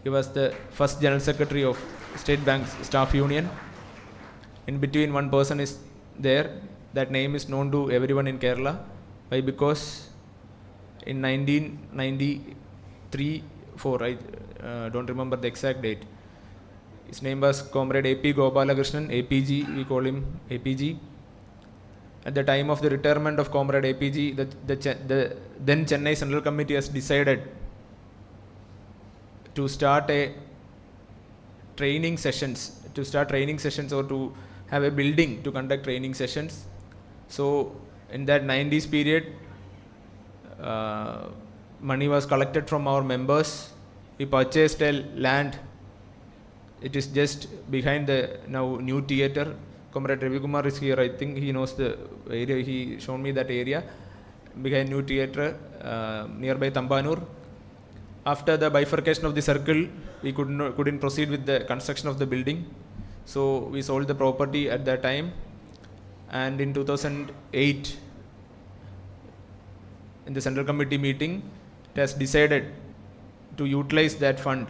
He was the first General Secretary of State Bank Staff Union. In between, one person is there. That name is known to everyone in Kerala. Why? Because in 1993-4, I don't remember the exact date. His name was Comrade AP Gopalakrishnan, APG, we call him APG. At the time of the retirement of Comrade APG, the then Chennai Central Committee has decided to start training sessions or to have a building to conduct training sessions. So in that 90s period, money was collected from our members. We purchased a land. It is just behind the now new theatre. Comrade Ravi Kumar is here. I think he knows the area. He shown me that area behind new theatre nearby Tambanur. After the bifurcation of the circle, we couldn't proceed with the construction of the building. So we sold the property at that time. And in 2008, in the Central Committee meeting, it has decided to utilize that fund,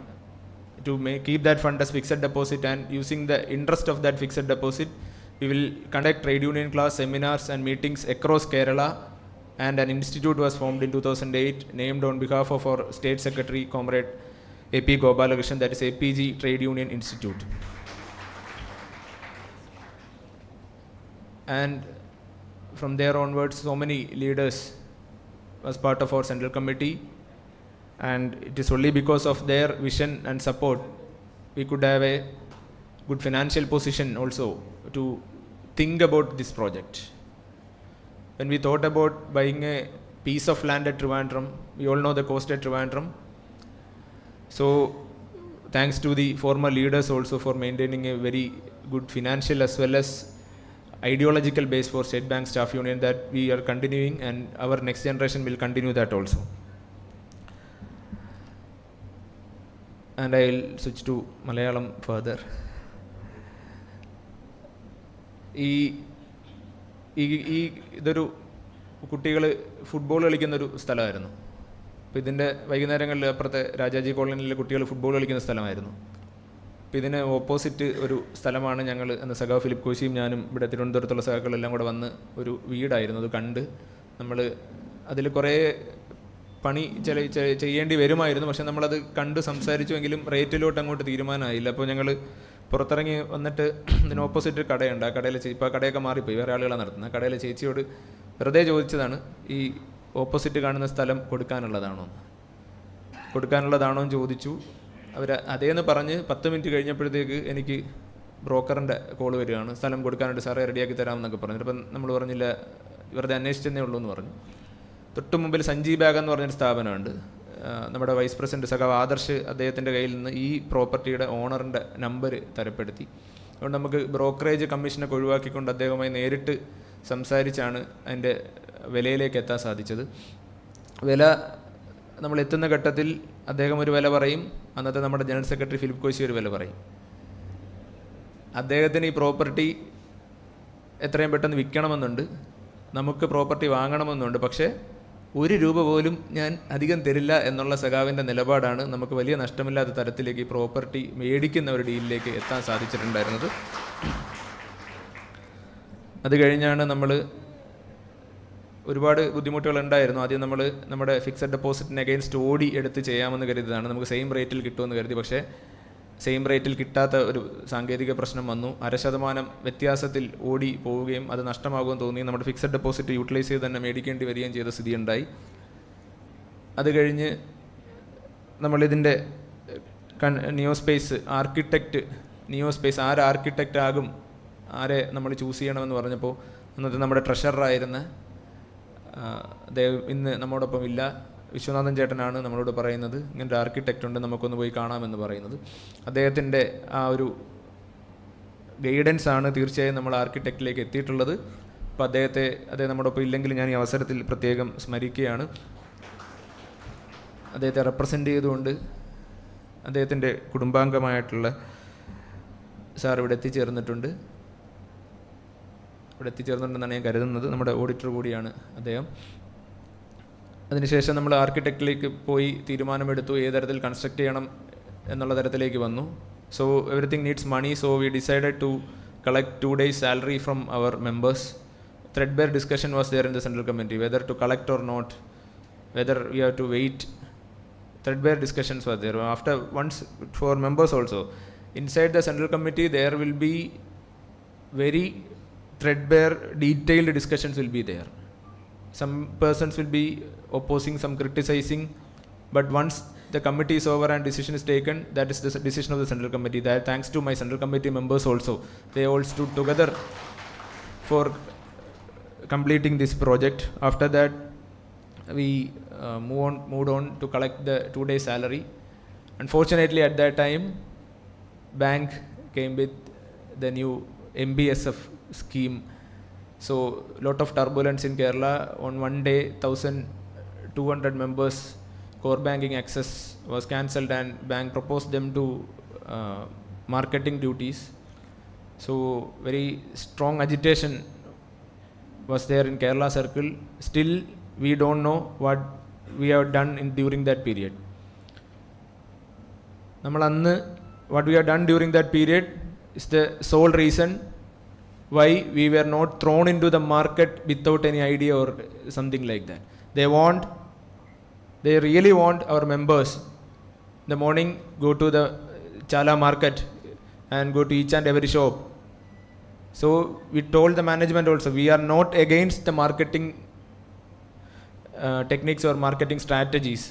to keep that fund as fixed deposit, and using the interest of that fixed deposit, we will conduct trade union class seminars and meetings across Kerala. And an institute was formed in 2008, named on behalf of our State Secretary, Comrade AP Gopalakrishnan, that is APG Trade Union Institute. And from there onwards, so many leaders was part of our Central Committee. and it is only because of their vision and support we could have a good financial position also to think about this project. When we thought about buying a piece of land at Trivandrum, we all know the cost at Trivandrum. So thanks to the former leaders also for maintaining a very good financial as well as ideological base for State Bank Staff Union, that we are continuing, and our next generation will continue that also. And I'll switch to Malayalam further. ഇതൊരു കുട്ടികൾ football കളിക്കുന്നൊരു സ്ഥലമായിരുന്നു. അപ്പോൾ ഇതിൻ്റെ വൈകുന്നേരങ്ങളിൽ അപ്പുറത്തെ രാജാജി കോളനിയിലെ കുട്ടികൾ football കളിക്കുന്ന സ്ഥലമായിരുന്നു. അപ്പോൾ ഇതിന് ഓപ്പോസിറ്റ് ഒരു സ്ഥലമാണ് ഞങ്ങൾ എന്ന സഖാവ് ഫിലിപ്പ് കോശിയും ഞാനും ഇവിടെ തിരുവനന്തപുരത്തുള്ള സഖാക്കളെല്ലാം കൂടെ വന്ന് ഒരു വീടായിരുന്നു അത് കണ്ട് നമ്മൾ അതിൽ കുറേ പണി ചെയ്യേണ്ടി വരുമായിരുന്നു. പക്ഷെ നമ്മളത് കണ്ട് സംസാരിച്ചുവെങ്കിലും റേറ്റിലോട്ട് അങ്ങോട്ട് തീരുമാനമായില്ല. അപ്പോൾ ഞങ്ങൾ പുറത്തിറങ്ങി വന്നിട്ട് ഇതിന് ഓപ്പോസിറ്റ് ഒരു കടയുണ്ട്. ആ കടയിൽ ഇപ്പോൾ ആ കടയൊക്കെ മാറിപ്പോയി, വേറെ ആളുകളാണ് നടത്തുന്നത്. ആ കടയിലെ ചേച്ചിയോട് വെറുതെ ചോദിച്ചതാണ്, ഈ ഓപ്പോസിറ്റ് കാണുന്ന സ്ഥലം കൊടുക്കാനുള്ളതാണോ എന്ന് ചോദിച്ചു. അവർ അതേന്ന് പറഞ്ഞ് 10 മിനിറ്റ് കഴിഞ്ഞപ്പോഴത്തേക്ക് എനിക്ക് ബ്രോക്കറിൻ്റെ കോൾ വരികയാണ്, സ്ഥലം കൊടുക്കാനായിട്ട് സാറേ റെഡിയാക്കി തരാമെന്നൊക്കെ പറഞ്ഞു. അപ്പം നമ്മൾ പറഞ്ഞില്ല, വെറുതെ അന്വേഷിച്ചതേ ഉള്ളൂ എന്ന് പറഞ്ഞു. തൊട്ട് മുമ്പിൽ സഞ്ജീവ് ബാഗ് എന്ന് പറഞ്ഞൊരു സ്ഥാപനമുണ്ട്. നമ്മുടെ വൈസ് പ്രസിഡന്റ് സഖാവ് ആദർശ് അദ്ദേഹത്തിൻ്റെ കയ്യിൽ നിന്ന് ഈ പ്രോപ്പർട്ടിയുടെ ഓണറിൻ്റെ നമ്പർ തരപ്പെടുത്തി. അതുകൊണ്ട് നമുക്ക് ബ്രോക്കറേജ് കമ്മീഷനൊക്കെ ഒഴിവാക്കിക്കൊണ്ട് അദ്ദേഹവുമായി നേരിട്ട് സംസാരിച്ചാണ് അതിൻ്റെ വിലയിലേക്ക് എത്താൻ സാധിച്ചത്. വില നമ്മൾ എത്തുന്ന ഘട്ടത്തിൽ അദ്ദേഹം ഒരു വില പറയും, അന്നത്തെ നമ്മുടെ ജനറൽ സെക്രട്ടറി ഫിലിപ്പ് കോശി ഒരു വില പറയും. അദ്ദേഹത്തിന് ഈ പ്രോപ്പർട്ടി എത്രയും പെട്ടെന്ന് വിൽക്കണമെന്നുണ്ട്, നമുക്ക് പ്രോപ്പർട്ടി വാങ്ങണമെന്നുണ്ട്. പക്ഷേ 1 രൂപ പോലും ഞാൻ അധികം തരില്ല എന്നുള്ള സഖാവിൻ്റെ നിലപാടാണ് നമുക്ക് വലിയ നഷ്ടമില്ലാത്ത തരത്തിലേക്ക് ഈ പ്രോപ്പർട്ടി മേടിക്കുന്ന ഒരു ഡീലിലേക്ക് എത്താൻ സാധിച്ചിട്ടുണ്ടായിരുന്നത്. അത് കഴിഞ്ഞാണ് നമ്മൾ ഒരുപാട് ബുദ്ധിമുട്ടുകളുണ്ടായിരുന്നു. ആദ്യം നമ്മൾ നമ്മുടെ ഫിക്സഡ് ഡെപ്പോസിറ്റിന് അഗെയിൻസ്റ്റ് ഓടി എടുത്ത് ചെയ്യാമെന്ന് കരുതിയതാണ്, നമുക്ക് സെയിം റേറ്റിൽ കിട്ടുമെന്ന് കരുതി. പക്ഷേ സെയിം റേറ്റിൽ കിട്ടാത്ത ഒരു സാങ്കേതിക പ്രശ്നം വന്നു. 0.5% വ്യത്യാസത്തിൽ ഓടി പോവുകയും അത് നഷ്ടമാകുമെന്ന് തോന്നി. നമ്മുടെ ഫിക്സഡ് ഡെപ്പോസിറ്റ് യൂട്ടിലൈസ് ചെയ്ത് തന്നെ മേടിക്കേണ്ടി വരികയും ചെയ്ത സ്ഥിതി ഉണ്ടായി. അത് കഴിഞ്ഞ് നമ്മളിതിൻ്റെ നിയോസ്പേസ് ആര് ആർക്കിടെക്റ്റ് ആകും, ആരെ നമ്മൾ ചൂസ് ചെയ്യണമെന്ന് പറഞ്ഞപ്പോൾ അന്നത്തെ നമ്മുടെ ട്രഷററായിരുന്ന അദ്ദേഹം ഇന്ന് നമ്മോടൊപ്പം ഇല്ല, വിശ്വനാഥൻ ചേട്ടനാണ് നമ്മളോട് പറയുന്നത്, ഇങ്ങനൊരു ആർക്കിടെക്റ്റ് ഉണ്ട്, നമുക്കൊന്ന് പോയി കാണാമെന്ന് പറയുന്നത്. അദ്ദേഹത്തിൻ്റെ ആ ഒരു ഗൈഡൻസ് ആണ് തീർച്ചയായും നമ്മൾ ആർക്കിടെക്റ്റിലേക്ക് എത്തിയിട്ടുള്ളത്. അപ്പോൾ അദ്ദേഹം നമ്മോടൊപ്പം ഇല്ലെങ്കിൽ ഞാൻ ഈ അവസരത്തിൽ പ്രത്യേകം സ്മരിക്കുകയാണ്. അദ്ദേഹത്തെ റെപ്രസെൻ്റ് ചെയ്തുകൊണ്ട് അദ്ദേഹത്തിൻ്റെ കുടുംബാംഗമായിട്ടുള്ള സാർ ഇവിടെ എത്തിച്ചേർന്നിട്ടുണ്ടെന്നാണ് ഞാൻ കരുതുന്നത്. നമ്മുടെ ഓഡിറ്റർ കൂടിയാണ് അദ്ദേഹം. അതിനുശേഷം നമ്മൾ ആർക്കിടെക്റ്റിലേക്ക് പോയി തീരുമാനമെടുത്തു ഏത് തരത്തിൽ കൺസ്ട്രക്ട് ചെയ്യണം എന്നുള്ള തരത്തിലേക്ക് വന്നു. So everything needs money. So we decided to collect 2 days salary from our members. Threadbare discussion was there in the central committee whether to collect or not, whether we have to wait. Threadbare discussions were there. Once for members also, inside the central committee there will be very threadbare detailed discussions will be there. Some persons will be opposing, some criticizing, but once the committee is over and decision is taken, that is the decision of the central committee. That thanks to my central committee members also, they all stood together for completing this project. After that we moved on to collect the 2 days salary. Unfortunately at that time bank came with the new MBSF scheme. So lot of turbulence in Kerala. On one day 1200 members core banking access was cancelled and bank proposed them to marketing duties. So very strong agitation was there in Kerala circle. Still we don't know what we have done during that period. What we have done during that period is the sole reason why we were not thrown into the market without any idea or something like that. They really want our members in the morning go to the Chala market and go to each and every shop. So we told the management also, we are not against the marketing techniques or marketing strategies,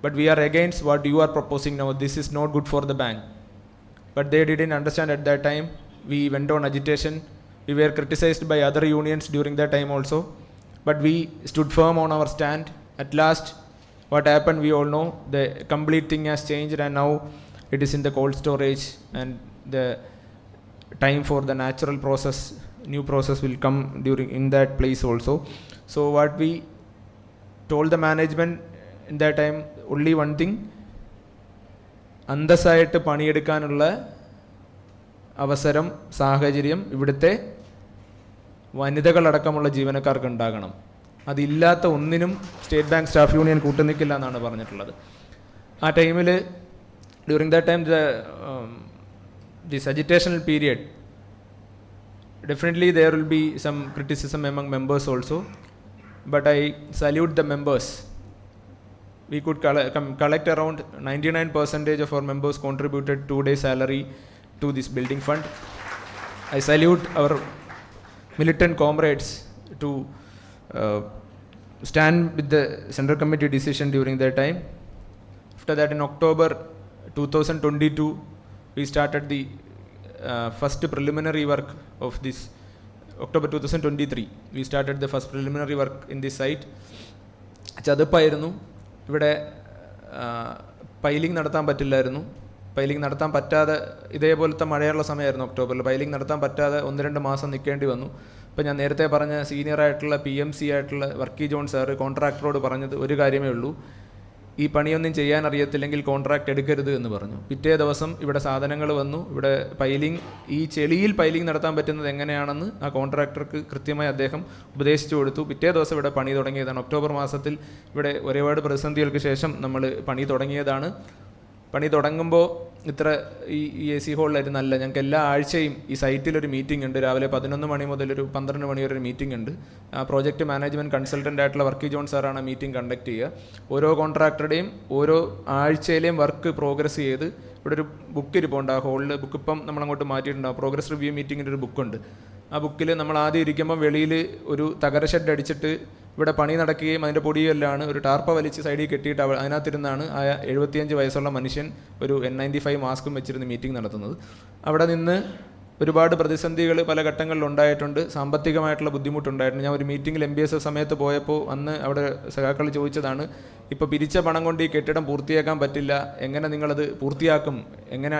but we are against what you are proposing now. This is not good for the bank. But they didn't understand at that time. We went on agitation. We were criticized by other unions during that time also. But we stood firm on our stand. At last, what happened, we all know. The complete thing has changed, and now it is in the cold storage, and the time for the natural process, new process will come during in that place also. So what we told the management in that time, only one thing, അന്തസ്സായിട്ട് പണിയെടുക്കാനുള്ള അവസരം, സാഹചര്യം ഇവിടുത്തെ വനിതകളടക്കമുള്ള ജീവനക്കാർക്ക് ഉണ്ടാകണം. അതില്ലാത്ത ഒന്നിനും state bank staff union കൂട്ടുനിൽക്കില്ല എന്നാണ് പറഞ്ഞിട്ടുള്ളത്. ആ ടൈമിൽ during that time this agitational period, definitely there will be some criticism among members also, but I salute the members. We could collect around 99% of our members contributed 2 days salary to this building fund. I salute our militant comrades to stand with the Central Committee decision during that time. After that, in October 2022, we started the first preliminary work of this. October 2023, we started the first preliminary work in this site. ചതുപ്പായിരുന്നു. ഇവിടെ piling നടത്താൻ പറ്റില്ലായിരുന്നു. Piling നടത്താൻ പറ്റാതെ, ഇതേപോലത്തെ മഴയുള്ള സമയമായിരുന്നു ഒക്ടോബറിൽ. Piling നടത്താൻ പറ്റാതെ 1-2 മാസം നിൽക്കേണ്ടി വന്നു. അപ്പോൾ ഞാൻ നേരത്തെ പറഞ്ഞ സീനിയറായിട്ടുള്ള PMC ആയിട്ടുള്ള വർക്കി ജോൺ സാറ് കോൺട്രാക്ടറോട് പറഞ്ഞത് ഒരു കാര്യമേ ഉള്ളൂ, ഈ പണിയൊന്നും ചെയ്യാൻ അറിയത്തില്ലെങ്കിൽ കോൺട്രാക്ട് എടുക്കരുത് എന്ന് പറഞ്ഞു. പിറ്റേ ദിവസം ഇവിടെ സാധനങ്ങൾ വന്നു. ഇവിടെ പൈലിംഗ്, ഈ ചെളിയിൽ പൈലിംഗ് നടത്താൻ പറ്റുന്നത് എങ്ങനെയാണെന്ന് ആ കോൺട്രാക്ടർക്ക് കൃത്യമായി അദ്ദേഹം ഉപദേശിച്ചു കൊടുത്തു. പിറ്റേ ദിവസം ഇവിടെ പണി തുടങ്ങിയതാണ്. ഒക്ടോബർ മാസത്തിൽ ഇവിടെ ഒരുപാട് പ്രതിസന്ധികൾക്ക് ശേഷം നമ്മൾ പണി തുടങ്ങിയതാണ്. പണി തുടങ്ങുമ്പോൾ ഇത്ര ഈ AC ഹോളിലായിരുന്നല്ല. ഞങ്ങൾക്ക് എല്ലാ ആഴ്ചയും ഈ സൈറ്റിലൊരു മീറ്റിംഗ് ഉണ്ട്. രാവിലെ 11 മണി മുതൽ ഒരു 12 മണി വരെ ഒരു മീറ്റിംഗ് ഉണ്ട്. ആ പ്രോജക്റ്റ് മാനേജ്മെൻറ്റ് കൺസൾട്ടൻ്റ് ആയിട്ടുള്ള വർക്കി ജോൺ സാറാണ് മീറ്റിംഗ് കണ്ടക്ട് ചെയ്യുക. ഓരോ കോൺട്രാക്ടറുടെയും ഓരോ ആഴ്ചയിലെയും വർക്ക് പ്രോഗ്രസ് ചെയ്ത് ഇവിടെ ഒരു ബുക്ക് ഇരിപ്പുണ്ട് ആ ഹോളിൽ. ബുക്ക് ഇപ്പം നമ്മളങ്ങോട്ട് മാറ്റിയിട്ടുണ്ടാവും. പ്രോഗ്രസ് റിവ്യൂ മീറ്റിങ്ങിൻ്റെ ഒരു ബുക്കുണ്ട്. ആ ബുക്കിൽ നമ്മൾ ആദ്യം ഇരിക്കുമ്പോൾ വെളിയിൽ ഒരു തകര ഷെഡ് അടിച്ചിട്ട് ഇവിടെ പണി നടക്കുകയും അതിൻ്റെ പൊടിയെല്ലാം ഒരു ടാർപ്പ വലിച്ച് സൈഡിൽ കെട്ടിയിട്ട് അതിനകത്തിരുന്നാണ് ആ 75 വയസ്സുള്ള മനുഷ്യൻ ഒരു N95 മാസ്കും വെച്ചിരുന്ന് മീറ്റിംഗ് നടത്തുന്നത്. അവിടെ നിന്ന് ഒരുപാട് പ്രതിസന്ധികൾ പല ഘട്ടങ്ങളിൽ ഉണ്ടായിട്ടുണ്ട്. സാമ്പത്തികമായിട്ടുള്ള ബുദ്ധിമുട്ടുണ്ടായിട്ടുണ്ട്. ഞാൻ ഒരു മീറ്റിങ്ങിൽ MBS സമയത്ത് പോയപ്പോൾ അന്ന് അവിടെ സഖാക്കൾ ചോദിച്ചതാണ്, ഇപ്പോൾ പിരിച്ച പണം കൊണ്ട് ഈ കെട്ടിടം പൂർത്തിയാക്കാൻ പറ്റില്ല, എങ്ങനെ നിങ്ങളത് പൂർത്തിയാക്കും,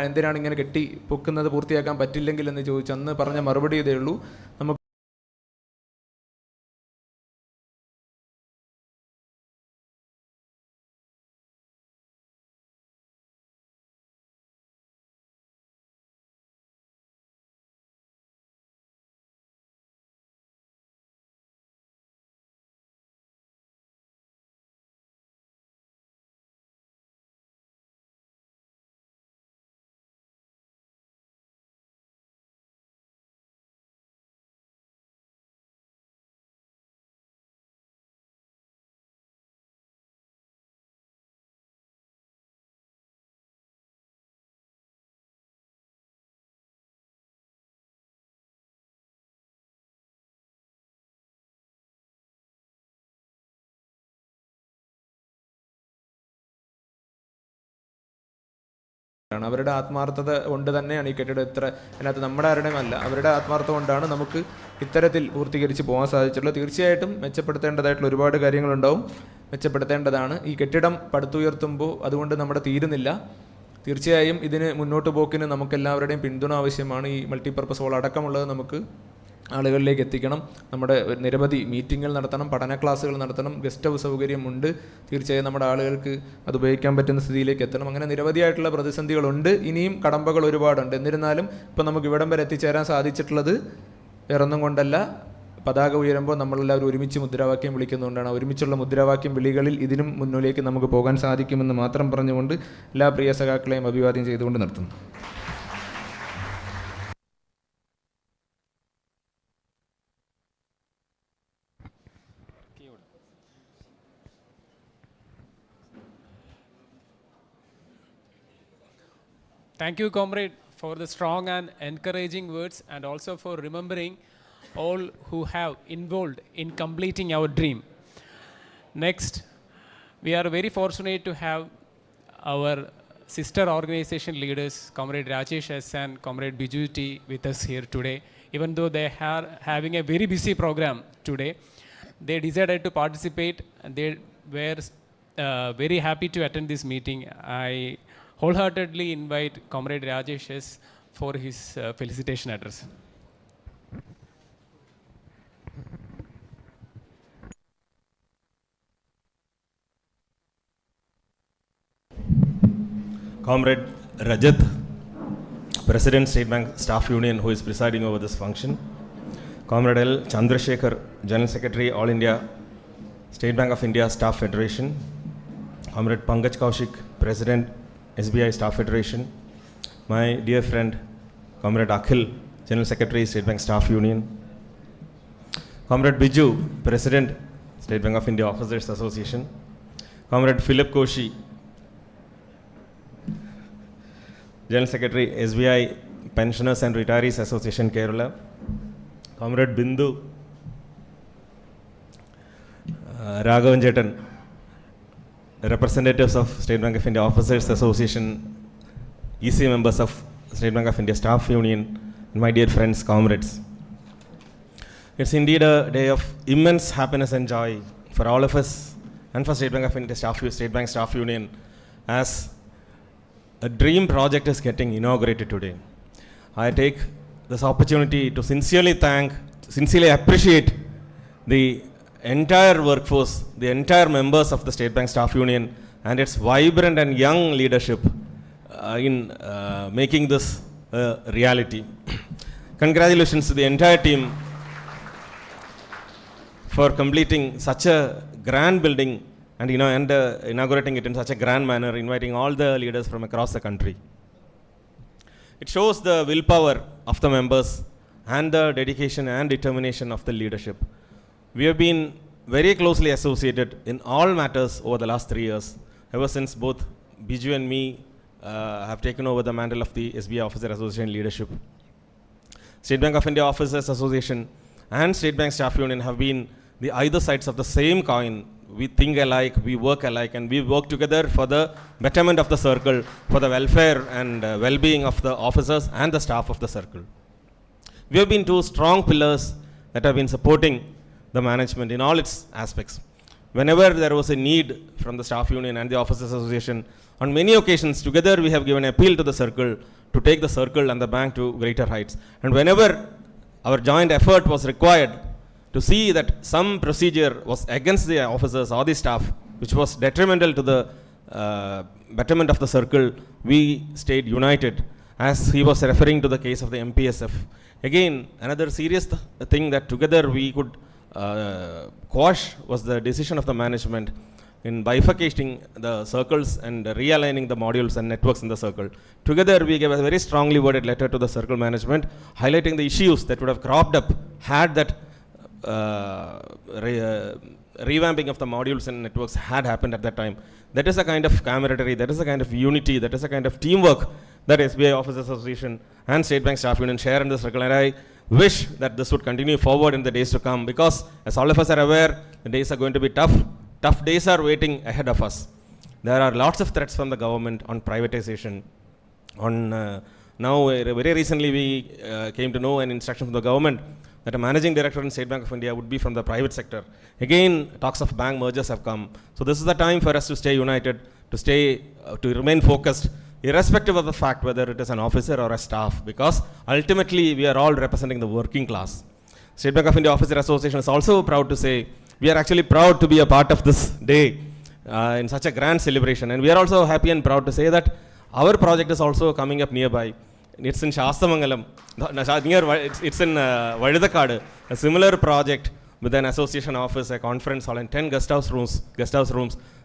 എന്തിനാണ് ഇങ്ങനെ കെട്ടി പൊക്കുന്നത്, പൂർത്തിയാക്കാൻ പറ്റില്ലെങ്കിൽ എന്ന് ചോദിച്ചു. അന്ന് പറഞ്ഞ മറുപടി ഇതേ ഉള്ളൂ, നമുക്ക് അവരുടെ ആത്മാർത്ഥത കൊണ്ട് തന്നെയാണ് ഈ കെട്ടിടം ഇത്ര, അതിനകത്ത് നമ്മുടെ ആരുടെയും അല്ല, അവരുടെ ആത്മാർത്ഥത കൊണ്ടാണ് നമുക്ക് ഇത്തരത്തിൽ പൂർത്തീകരിച്ച് പോകാൻ സാധിച്ചിട്ടുള്ളത്. തീർച്ചയായിട്ടും മെച്ചപ്പെടുത്തേണ്ടതായിട്ടുള്ള ഒരുപാട് കാര്യങ്ങളുണ്ടാവും, മെച്ചപ്പെടുത്തേണ്ടതാണ്. ഈ കെട്ടിടം പടുത്തുയർത്തുമ്പോൾ അതുകൊണ്ട് നമ്മുടെ തീരുന്നില്ല. തീർച്ചയായും ഇതിന് മുന്നോട്ട് പോക്കിന് നമുക്കെല്ലാവരുടെയും പിന്തുണ ആവശ്യമാണ്. ഈ മൾട്ടിപർപ്പസ് ഹോൾ അടക്കമുള്ളത് നമുക്ക് ആളുകളിലേക്ക് എത്തിക്കണം. നമ്മുടെ നിരവധി മീറ്റിങ്ങുകൾ നടത്തണം, പഠന ക്ലാസ്സുകൾ നടത്തണം, ഗസ്റ്റ് ഹൗസ് സൗകര്യമുണ്ട്. തീർച്ചയായും നമ്മുടെ ആളുകൾക്ക് അത് ഉപയോഗിക്കാൻ പറ്റുന്ന സ്ഥിതിയിലേക്ക് എത്തണം. അങ്ങനെ നിരവധിയായിട്ടുള്ള പ്രതിസന്ധികളുണ്ട്. ഇനിയും കടമ്പകൾ ഒരുപാടുണ്ട്. എന്നിരുന്നാലും ഇപ്പം നമുക്ക് ഇവിടം വരെ എത്തിച്ചേരാൻ സാധിച്ചിട്ടുള്ളത് വേറൊന്നും കൊണ്ടല്ല, പതാക ഉയരുമ്പോൾ നമ്മളെല്ലാവരും ഒരുമിച്ച് മുദ്രാവാക്യം വിളിക്കുന്നതുകൊണ്ടാണ്. ഒരുമിച്ചുള്ള മുദ്രാവാക്യം വിളികളിൽ ഇതിനും മുന്നിലേക്ക് നമുക്ക് പോകാൻ സാധിക്കുമെന്ന് മാത്രം പറഞ്ഞുകൊണ്ട് എല്ലാ പ്രിയ സഖാക്കളെയും അഭിവാദ്യം ചെയ്തുകൊണ്ട് നിർത്തുന്നു. Thank you, comrade, for the strong and encouraging words, and also for remembering all who have involved in completing our dream. Next, We are very fortunate to have our sister organization leaders, Comrade Rajesh S. and Comrade Biju T. with us here today. Even though they are having a very busy program today, they decided to participate and they were very happy to attend this meeting. I wholeheartedly invite Comrade Rajesh S. for his felicitation address. Comrade Rajat, President State Bank Staff Union, who is presiding over this function. Comrade L. Chandrasekhar, General Secretary, All India State Bank of India Staff Federation. Comrade Pankaj Kaushik, President, SBI Staff Federation. My dear friend, Comrade Akhil, General Secretary, State Bank Staff Union. Comrade Biju, President, State Bank of India Officers Association. Comrade Philip Koshi, General Secretary, SBI Pensioners and Retirees Association, Kerala. Comrade Bindu, Raghavan Jetan, representatives of State Bank of India Officers Association, EC members of State Bank of India Staff Union, and my dear friends, comrades. It's indeed a day of immense happiness and joy for all of us and for State Bank of India State Bank Staff Union, as a dream project is getting inaugurated today. I take this opportunity to sincerely appreciate the entire workforce, the entire members of the State Bank Staff Union and its vibrant and young leadership in making this a reality. Congratulations to the entire team for completing such a grand building and inaugurating it in such a grand manner, inviting all the leaders from across the country. It shows the willpower of the members and the dedication and determination of the leadership. We have been very closely associated in all matters over the last 3 years, ever since both Biju and me have taken over the mantle of the SBI Officer Association leadership. State Bank of India Officers Association and State Bank Staff Union have been the either sides of the same coin. We think alike, we work alike, and we work together for the betterment of the circle, for the welfare and well-being of the officers and the staff of the circle. We have been two strong pillars that have been supporting the management in all its aspects. Whenever there was a need from the Staff Union and the Officers Association, on many occasions together we have given appeal to the circle to take the circle and the bank to greater heights. And whenever our joint effort was required to see that some procedure was against the officers or the staff, which was detrimental to the betterment of the circle, we stayed united, as he was referring to the case of the MPSF. Again, another serious thing that together we could quash was the decision of the management in bifurcating the circles and realigning the modules and networks in the circle. Together we gave a very strongly worded letter to the circle management, highlighting the issues that would have cropped up had that revamping of the modules and networks had happened at that time. That is a kind of camaraderie, that is a kind of unity, that is a kind of teamwork that SBI Officers Association and State Bank Staff Union share in the circle. And I wish that this would continue forward in the days to come, because as all of us are aware, the days are going to be tough. Tough days are waiting ahead of us. There are lots of threats from the government on privatization. Now, very recently we came to know an instruction from the government that a managing director in State Bank of India would be from the private sector. Again, talks of bank mergers have come. So this is the time for us to stay united, to remain focused, irrespective of the fact whether it is an officer or a staff, because ultimately we are all representing the working class. State Bank of India Officer Association is also proud to say, we are actually proud to be a part of this day in such a grand celebration. And we are also happy and proud to say that our project is also coming up nearby. It's in Shastamangalam, it's in Vadidakadu, a similar project with an association office, a conference hall and 10 guest house rooms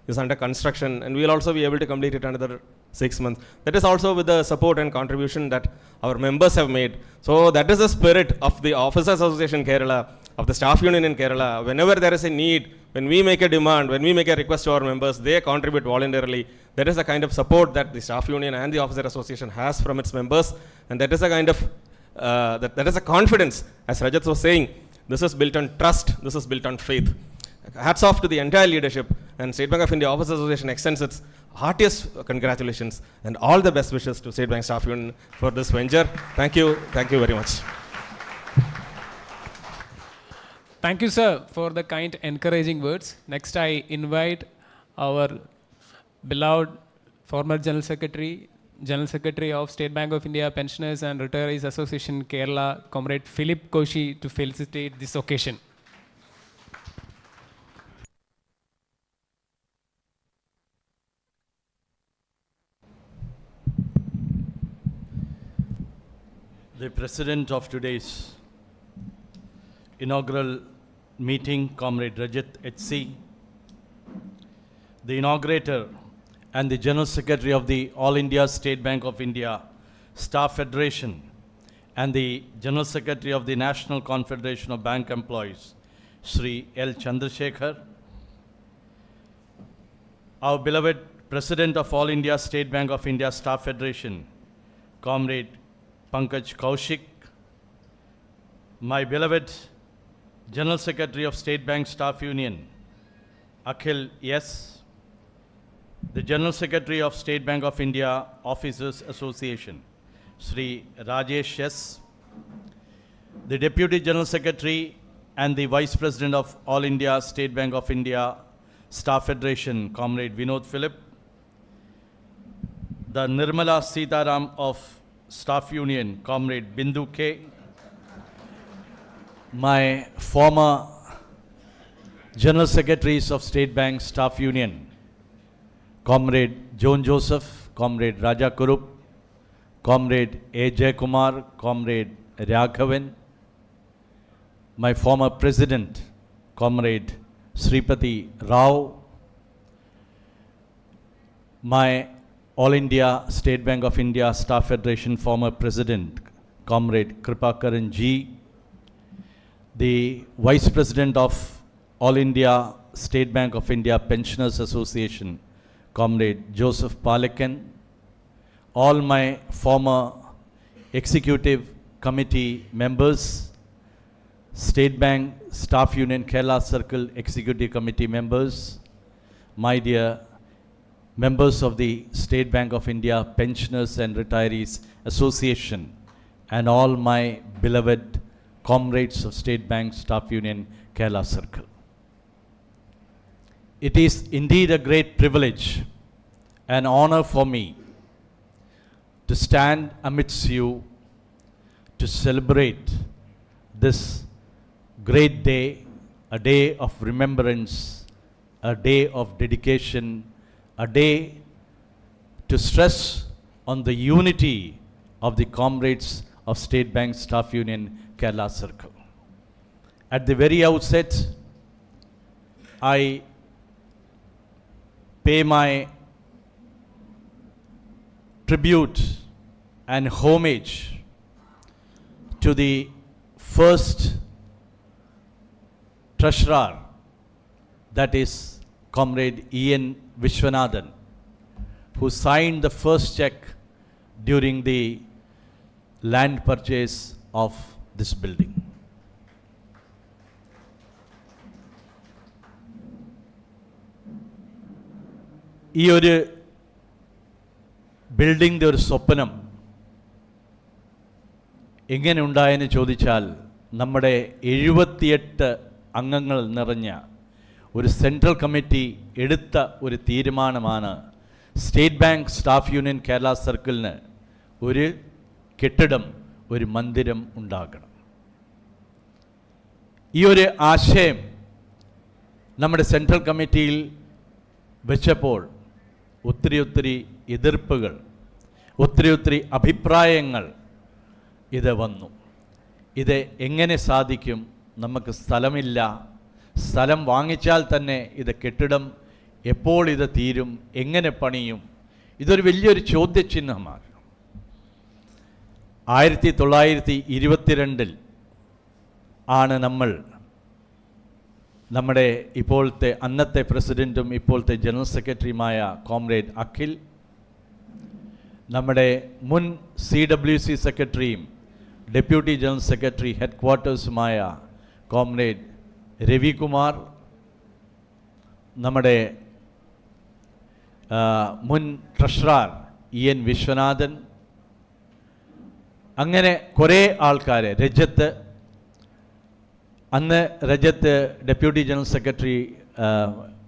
is under construction, and we will also be able to complete it another 6 months. That is also with the support and contribution that our members have made. So that is the spirit of the Officers Association Kerala, of the Staff Union in Kerala. Whenever there is a need, when we make a demand, when we make a request to our members, they contribute voluntarily. That is the kind of support that the Staff Union and the Officer Association has from its members, and that is a kind of that is a confidence, as Rajat was saying. This is built on trust, this is built on faith. Hats off to the entire leadership, and State Bank of India Officers Association extends its heartiest congratulations and all the best wishes to State Bank Staff Union for this venture. Thank you very much. Thank you, sir, for the kind, encouraging words. Next, I invite our beloved former General Secretary of State Bank of India Pensioners and Retirees Association Kerala, Comrade Philip Koshi, to felicitate this occasion. The President of today's inaugural meeting, Comrade Rajat HC, the inaugurator and the General Secretary of the All India State Bank of India Staff Federation, and the General Secretary of the National Confederation of Bank Employees, Sri L. Chandrasekhar, our beloved President of All India State Bank of India Staff Federation, Comrade Pankaj Kaushik, my beloved General Secretary of State Bank Staff Union, Akhil S., the General Secretary of State Bank of India Officers Association, Sri Rajesh S., the Deputy General Secretary and the Vice President of All India State Bank of India Staff Federation, Comrade Vinod Philip, the Nirmala Sitaram of Staff Union, Comrade Bindu K., my former General Secretaries of State Bank Staff Union, Comrade John Joseph, Comrade Raja Kurup, Comrade A. J. Kumar, Comrade Raghavan, my former President, Comrade Sripati Rao, my All India State Bank of India Staff Federation former President, Comrade Kripakaran G, the Vice President of All India State Bank of India Pensioners Association, Comrade Joseph Palakan, all my former Executive Committee members, State Bank Staff Union Kerala Circle Executive Committee members, my dear members of the State Bank of India Pensioners and Retirees Association, and all my beloved comrades of State Bank Staff Union Kerala Circle. It is indeed a great privilege and honor for me to stand amidst you to celebrate this great day, a day of remembrance, a day of dedication, a day to stress on the unity of the comrades of State Bank Staff Union Kerala Circle. At the very outset, I pay my tribute and homage to the first treasurer, that is Comrade Ian Vishwanathan, who signed the first check during the land purchase of this building. ഈ ഒരു ബിൽഡിങ്ങിൻ്റെ ഒരു സ്വപ്നം എങ്ങനെ ഉണ്ടായെന്ന് ചോദിച്ചാൽ, നമ്മുടെ 78 അംഗങ്ങൾ നിറഞ്ഞ ഒരു സെൻട്രൽ കമ്മിറ്റി എടുത്ത ഒരു തീരുമാനമാണ് state bank staff union Kerala സർക്കിളിന് ഒരു കെട്ടിടം, ഒരു മന്ദിരം ഉണ്ടാക്കണം. ഈ ഒരു ആശയം നമ്മുടെ സെൻട്രൽ കമ്മിറ്റിയിൽ വെച്ചപ്പോൾ ഒത്തിരി എതിർപ്പുകൾ, ഒത്തിരി അഭിപ്രായങ്ങൾ ഇത് വന്നു. ഇത് എങ്ങനെ സാധിക്കും? നമുക്ക് സ്ഥലമില്ല, സ്ഥലം വാങ്ങിച്ചാൽ തന്നെ ഇത് കെട്ടിടം എപ്പോൾ ഇത് തീരും, എങ്ങനെ പണിയും? ഇതൊരു വലിയൊരു ചോദ്യചിഹ്നമാണ്. 1922 ആണ് നമ്മുടെ ഇപ്പോഴത്തെ അന്നത്തെ പ്രസിഡൻറ്റും ഇപ്പോഴത്തെ ജനറൽ സെക്രട്ടറിയുമായ കോമ്രേഡ് അഖിൽ, നമ്മുടെ മുൻ CWC സെക്രട്ടറിയും ഡെപ്യൂട്ടി ജനറൽ സെക്രട്ടറി ഹെഡ് ക്വാർട്ടേഴ്സുമായ കോമ്രേഡ് രവികുമാർ, നമ്മുടെ മുൻ ട്രഷറർ എൻ വിശ്വനാഥൻ, അങ്ങനെ കുറേ ആൾക്കാർ, രജത്ത്, അന്ന് Rajat deputy general secretary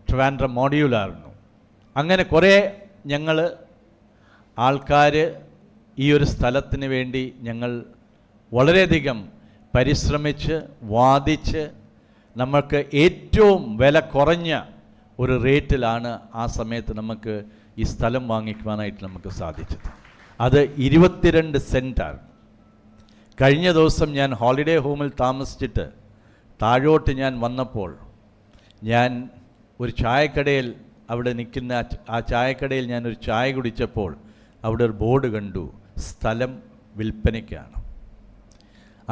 Trivandrum മോഡ്യൂളായിരുന്നു. അങ്ങനെ കുറേ ഞങ്ങൾ ആൾക്കാർ ഈ ഒരു സ്ഥലത്തിന് വേണ്ടി ഞങ്ങൾ വളരെയധികം പരിശ്രമിച്ച് വാദിച്ച് നമുക്ക് ഏറ്റവും വില കുറഞ്ഞ ഒരു റേറ്റിലാണ് ആ സമയത്ത് നമുക്ക് ഈ സ്ഥലം വാങ്ങിക്കുവാനായിട്ട് നമുക്ക് സാധിച്ചത്. അത് 22 സെൻറ്റാണ്. കഴിഞ്ഞ ദിവസം ഞാൻ ഹോളിഡേ ഹോമിൽ താമസിച്ചിട്ട് താഴോട്ട് ഞാൻ വന്നപ്പോൾ ഞാൻ ഒരു ചായക്കടയിൽ അവിടെ നിൽക്കുന്ന ആ ചായക്കടയിൽ ഞാനൊരു ചായ കുടിച്ചപ്പോൾ അവിടെ ഒരു ബോർഡ് കണ്ടു, സ്ഥലം വിൽപ്പനയ്ക്കാണ്.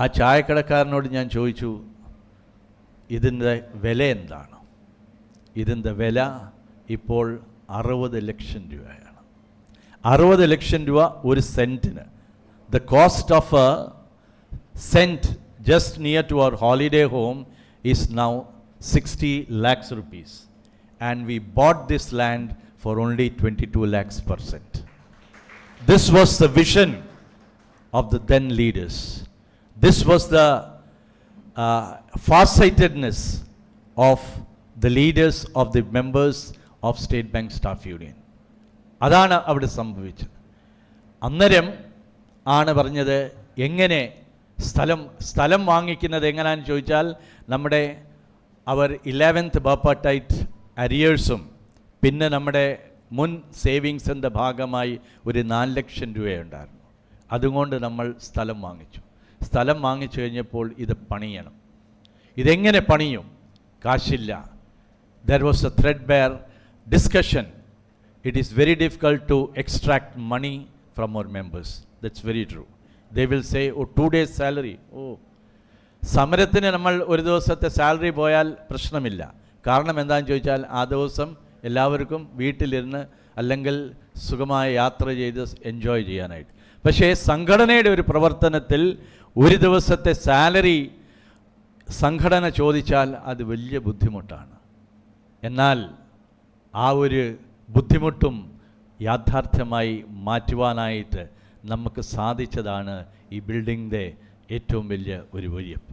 ആ ചായക്കടക്കാരനോട് ഞാൻ ചോദിച്ചു, ഇതിൻ്റെ വില എന്താണ്? ഇതിൻ്റെ വില ഇപ്പോൾ 60 ലക്ഷം രൂപയാണ്. 60 ലക്ഷം രൂപ ഒരു സെൻറ്റിന്. The cost of a cent just near to our holiday home is now 60 lakhs rupees, and we bought this land for only 22 lakhs per cent. This was the vision of the then leaders. This was the farsightedness of the leaders of the members of State Bank Staff Union. അതാണ് അവിടെ സംഭവിച്ചത്. അന്നേരം ആണ് പറഞ്ഞത്, എങ്ങനെ സ്ഥലം വാങ്ങിക്കുന്നത് എങ്ങനെയാണെന്ന് ചോദിച്ചാൽ, നമ്മുടെ അവർ 11th ബർപ്പർട്ടൈറ്റ് അരിയേഴ്സും പിന്നെ നമ്മുടെ മുൻ സേവിങ്സിൻ്റെ ഭാഗമായി ഒരു 4 ലക്ഷം രൂപയുണ്ടായിരുന്നു. അതുകൊണ്ട് നമ്മൾ സ്ഥലം വാങ്ങിച്ചു. സ്ഥലം വാങ്ങിച്ചു കഴിഞ്ഞപ്പോൾ ഇത് പണിയണം. ഇതെങ്ങനെ പണിയും? കാശില്ല. There was a threadbare discussion. It is very difficult to extract money from our members. That's very true. They will say, oh, 2 days salary. Oh, സമരത്തിന് നമ്മൾ ഒരു ദിവസത്തെ സാലറി പോയാൽ പ്രശ്നമില്ല. കാരണം എന്താണെന്ന് ചോദിച്ചാൽ ആ ദിവസം എല്ലാവർക്കും വീട്ടിലിരുന്ന് അല്ലെങ്കിൽ സുഖമായ യാത്ര ചെയ്ത് എൻജോയ് ചെയ്യാനായിട്ട്. പക്ഷേ സംഘടനയുടെ ഒരു പ്രവർത്തനത്തിൽ ഒരു ദിവസത്തെ സാലറി സംഘടന ചോദിച്ചാൽ അത് വലിയ ബുദ്ധിമുട്ടാണ്. എന്നാൽ ആ ഒരു ബുദ്ധിമുട്ടും യാഥാർത്ഥ്യമായി മാറ്റുവാനായിട്ട് നമുക്ക് സാധിച്ചതാണ് ഈ ബിൽഡിങ്ങിൻ്റെ ഏറ്റവും വലിയ ഒരു വഴിയപ്പ്.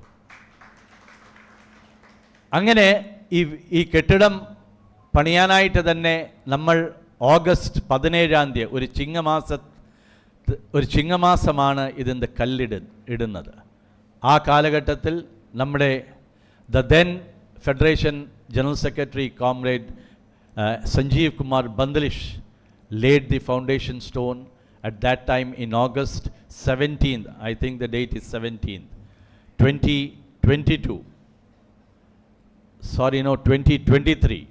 അങ്ങനെ ഈ കെട്ടിടം പണിയാനായിട്ട് തന്നെ നമ്മൾ ഓഗസ്റ്റ് 17 ഒരു ചിങ്ങമാസമാണ് ഇതിൻ്റെ ഇടുന്നത്. ആ കാലഘട്ടത്തിൽ നമ്മുടെ the then federation general secretary comrade Sanjeev Kumar Bandlish laid the foundation stone at that time in August 17th, I think the date is 17th, 2022. Sorry, no, 2023.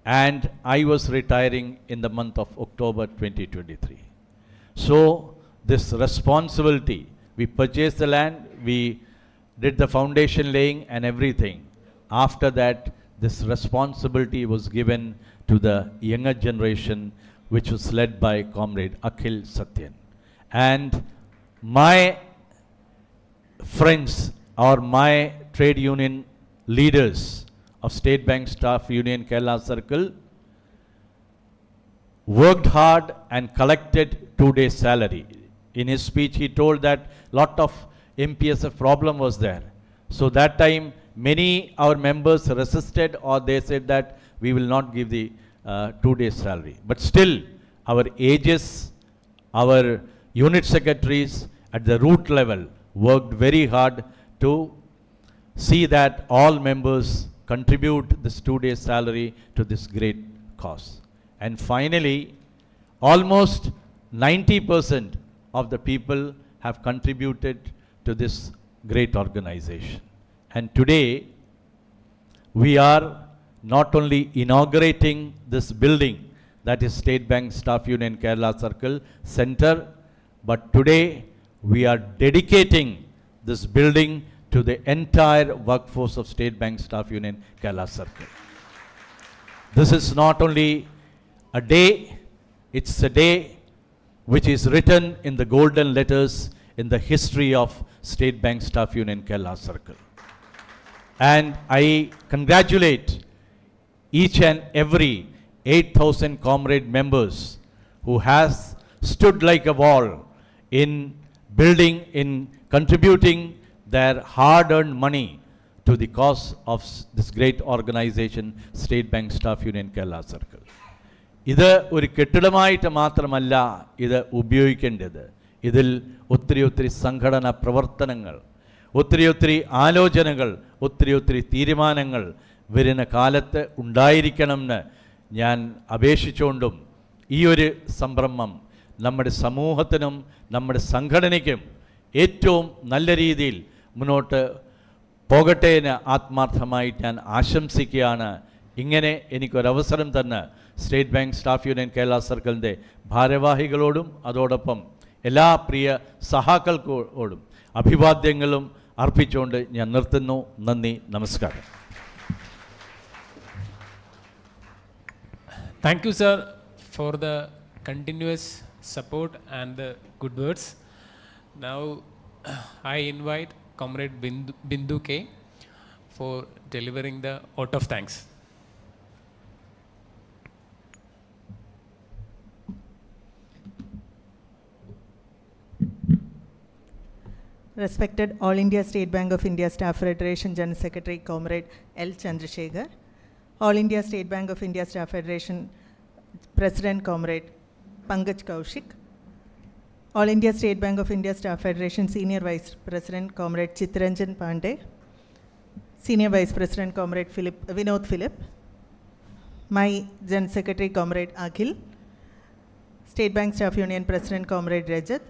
And I was retiring in the month of October 2023. So this responsibility, we purchased the land, we did the foundation laying and everything. After that, this responsibility was given to the younger generation, which was led by Comrade Akhil Satyan. And my friends or my trade union leaders of State Bank Staff Union Kerala Circle worked hard and collected 2 days salary. In his speech, he told that lot of MPSF problem was there. So that time, many our members resisted, or they said that we will not give the 2 days salary. But still, our AGs, our unit secretaries at the root level worked very hard to see that all members contribute this 2 days salary to this great cause. And finally, almost 90% of the people have contributed to this great organization. And today, we are not only inaugurating this building, that is State Bank Staff Union Kerala Circle Center, but today we are dedicating this building to the entire workforce of State Bank Staff Union Kerala Circle. This is not only a day, it's a day which is written in the golden letters in the history of State Bank Staff Union Kerala Circle. And I congratulate each and every 8,000 comrade members who has stood like a wall in building, in contributing their hard-earned money to the cause of this great organization, State Bank Staff Union Kerala Circle. ഇത് ഒരു കെട്ടിടമായിട്ട് മാത്രമല്ല ഇത് ഉപയോഗിക്കേണ്ടത്. ഇതിൽ ഒത്തിരി സംഘടനാ പ്രവർത്തനങ്ങൾ, ഒത്തിരി ആലോചനകൾ, ഒത്തിരി തീരുമാനങ്ങൾ വരുന്ന കാലത്ത് ഉണ്ടായിരിക്കണമെന്ന് ഞാൻ അപേക്ഷിച്ചുകൊണ്ടും ഈ ഒരു സംരംഭം നമ്മുടെ സമൂഹത്തിനും നമ്മുടെ സംഘടനയ്ക്കും ഏറ്റവും നല്ല രീതിയിൽ മുന്നോട്ട് പോകട്ടെ എന്ന് ആത്മാർത്ഥമായിട്ട് ഞാൻ ആശംസിക്കുകയാണ്. ഇങ്ങനെ എനിക്കൊരവസരം തന്നെ state bank staff union Kerala സർക്കിളിൻ്റെ ഭാരവാഹികളോടും അതോടൊപ്പം എല്ലാ പ്രിയ സഹാക്കൾക്കോടും അഭിവാദ്യങ്ങളും അർപ്പിച്ചുകൊണ്ട് ഞാൻ നിർത്തുന്നു. നന്ദി, നമസ്കാരം. Thank you, sir, for the continuous support and the good words. Now, I invite Comrade Bindu K for delivering the vote of thanks. Respected All India State Bank of India Staff Federation General Secretary Comrade L. Chandrasekhar, All India State Bank of India Staff Federation President Comrade Pankaj Kaushik, All India State Bank of India Staff Federation Senior Vice President Comrade Chitranjan Pandey, Senior Vice President Comrade Vinod Philip, my General Secretary Comrade Akhil, State Bank Staff Union President Comrade Rajat,